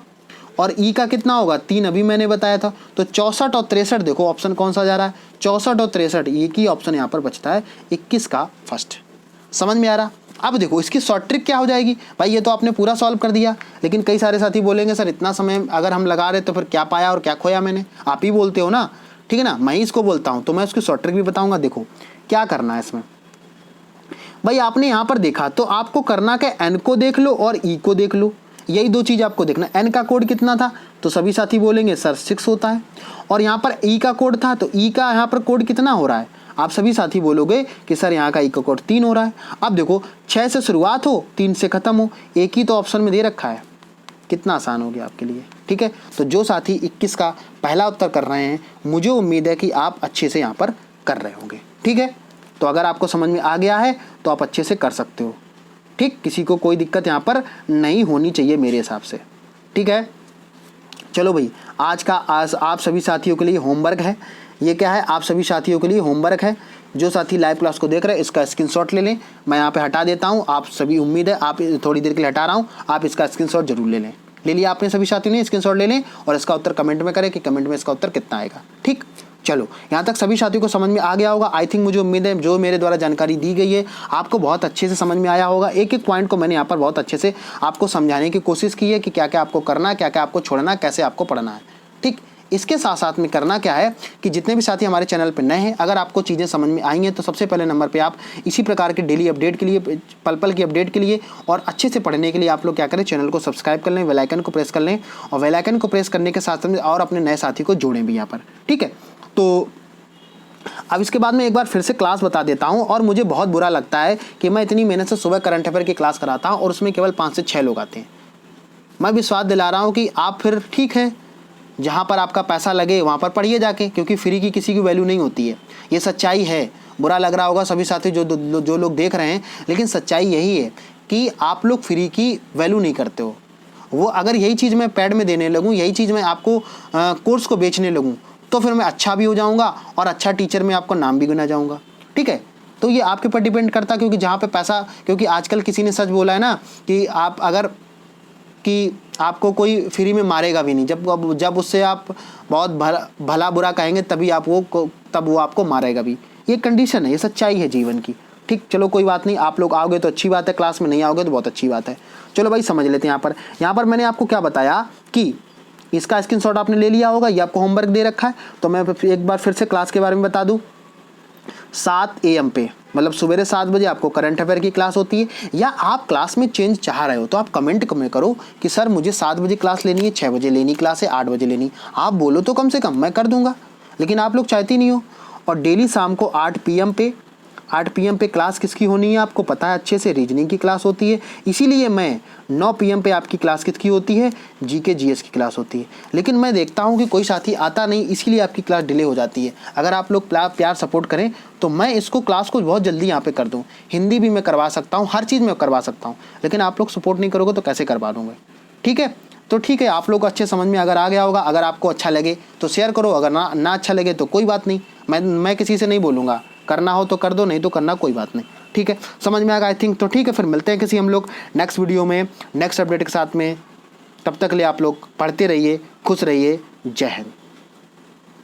और ई का कितना होगा, 3 अभी मैंने बताया था। तो 64 और 63 देखो ऑप्शन कौन सा जा रहा है, 64 और 63, एक ही ऑप्शन यहाँ पर बचता है, 21 का फर्स्ट। समझ में आ रहा। अब देखो इसकी शॉर्ट ट्रिक क्या हो जाएगी, भाई ये तो आपने पूरा सॉल्व कर दिया, लेकिन कई सारे साथी बोलेंगे सर इतना समय अगर हम लगा रहे तो फिर क्या पाया और क्या खोया मैंने, आप ही बोलते हो ना, ठीक है ना, मैं ही इसको बोलता हूँ, तो मैं उसकी शॉर्ट ट्रिक भी बताऊँगा। देखो क्या करना है इसमें, भाई आपने यहाँ पर देखा तो आपको करना क्या, एन को देख लो और ई को देख लो, यही 2 चीज़ आपको देखना। एन का कोड कितना था, तो सभी साथी बोलेंगे सर 6 होता है, और यहाँ पर ई का कोड था तो ई का यहाँ पर कोड कितना हो रहा है, आप सभी साथी बोलोगे कि सर यहाँ का ई का कोड 3 हो रहा है। अब देखो 6 से शुरुआत हो 3 से ख़त्म हो, एक ही तो ऑप्शन में दे रखा है, कितना आसान हो गया आपके लिए, ठीक है। तो जो साथी 21 का पहला उत्तर कर रहे हैं, मुझे उम्मीद है कि आप अच्छे से यहाँ पर कर रहे होंगे, ठीक है। तो अगर आपको समझ में आ गया है तो आप अच्छे से कर सकते हो, ठीक, किसी को कोई दिक्कत यहाँ पर नहीं होनी चाहिए मेरे हिसाब से, ठीक है। चलो भाई आज आप सभी साथियों के लिए होमवर्क है, ये क्या है, आप सभी साथियों के लिए होमवर्क है। जो साथी लाइव क्लास को देख रहे हैं इसका स्क्रीनशॉट ले लें, मैं यहाँ पे हटा देता हूँ, आप सभी उम्मीद है आप थोड़ी देर के लिए हटा रहा हूँ, आप इसका स्क्रीनशॉट जरूर ले लें। ले लिया आपने सभी साथियों ने, स्क्रीनशॉट ले लें और इसका उत्तर कमेंट में करें कि कमेंट में इसका उत्तर कितना आएगा, ठीक। चलो, यहाँ तक सभी साथियों को समझ में आ गया होगा। आई थिंक, मुझे उम्मीद है जो मेरे द्वारा जानकारी दी गई है आपको बहुत अच्छे से समझ में आया होगा। एक एक पॉइंट को मैंने यहाँ पर बहुत अच्छे से आपको समझाने की कोशिश की है कि क्या क्या आपको करना है, क्या क्या आपको छोड़ना है, कैसे आपको पढ़ना है। ठीक, इसके साथ साथ में करना क्या है कि जितने भी साथी हमारे चैनल पर नए हैं, अगर आपको चीज़ें समझ में आई हैं तो सबसे पहले नंबर पे आप इसी प्रकार के डेली अपडेट के लिए, पल पल की अपडेट के लिए और अच्छे से पढ़ने के लिए आप लोग क्या करें, चैनल को सब्सक्राइब कर लें, बेल आइकन को प्रेस कर लें, और बेल आइकन को प्रेस करने के साथ में और अपने नए साथी को जोड़ें भी यहाँ पर। ठीक है, तो अब इसके बाद मैं एक बार फिर से क्लास बता देता हूं। और मुझे बहुत बुरा लगता है कि मैं इतनी मेहनत से सुबह करंट अफेयर की क्लास कराता हूं और उसमें केवल 5 से 6 लोग आते हैं। मैं विश्वास दिला रहा हूं कि आप फिर ठीक है, जहां पर आपका पैसा लगे वहां पर पढ़िए जाके, क्योंकि फ्री की किसी की वैल्यू नहीं होती है। ये सच्चाई है। बुरा लग रहा होगा सभी साथी जो लोग देख रहे हैं, लेकिन सच्चाई यही है कि आप लोग फ्री की वैल्यू नहीं करते हो। वो अगर यही चीज़ मैं पैड में देने लगूँ, यही चीज़ मैं आपको कोर्स को बेचने लगूँ, तो फिर मैं अच्छा भी हो जाऊंगा और अच्छा टीचर में आपको नाम भी गिना जाऊंगा। ठीक है, तो ये आपके ऊपर डिपेंड करता है, क्योंकि जहाँ पे पैसा, क्योंकि आजकल किसी ने सच बोला है ना कि आप अगर कि आपको कोई फ्री में मारेगा भी नहीं, जब उससे आप बहुत भला बुरा कहेंगे तब वो आपको मारेगा भी। ये कंडीशन है, ये सच्चाई है जीवन की। ठीक, चलो कोई बात नहीं, आप लोग आओगे तो अच्छी बात है, क्लास में नहीं आओगे तो बहुत अच्छी बात है। चलो भाई, समझ लेते हैं। यहाँ पर मैंने आपको क्या बताया कि इसका स्क्रीनशॉट आपने ले लिया होगा, ये आपको होमवर्क दे रखा है। तो मैं एक बार फिर से क्लास के बारे में बता दूं। 7 AM पे, मतलब सवेरे 7 बजे आपको करंट अफेयर की क्लास होती है। या आप क्लास में चेंज चाह रहे हो तो आप कमेंट में करो कि सर मुझे 7 बजे क्लास लेनी है, 6 बजे लेनी क्लास है, 8 बजे लेनी। आप बोलो तो कम से कम मैं कर दूंगा, लेकिन आप लोग चाहते नहीं हो। और डेली शाम को 8 PM पे क्लास किसकी होनी है आपको पता है अच्छे से, रीजनिंग की क्लास होती है। इसीलिए मैं 9 PM पे आपकी क्लास किसकी होती है, GK GS की क्लास होती है। लेकिन मैं देखता हूँ कि कोई साथी आता नहीं, इसीलिए आपकी क्लास डिले हो जाती है। अगर आप लोग प्यार सपोर्ट करें तो मैं इसको क्लास को बहुत जल्दी यहाँ पे कर दूँ। हिंदी भी मैं करवा सकता हूँ, हर चीज़ मैं करवा सकता हूँ, लेकिन आप लोग सपोर्ट नहीं करोगे तो कैसे करवा दूँगा। ठीक है, तो ठीक है, आप लोग अच्छे समझ में अगर आ गया होगा। अगर आपको अच्छा लगे तो शेयर करो, अगर ना अच्छा लगे तो कोई बात नहीं, मैं किसी से नहीं बोलूँगा, करना हो तो कर दो, नहीं तो करना कोई बात नहीं। ठीक है, समझ में आ गया आई थिंक। तो ठीक है, फिर मिलते हैं किसी हम लोग नेक्स्ट वीडियो में, नेक्स्ट अपडेट के साथ में। तब तक के लिए आप लोग पढ़ते रहिए, खुश रहिए। जय हिंद।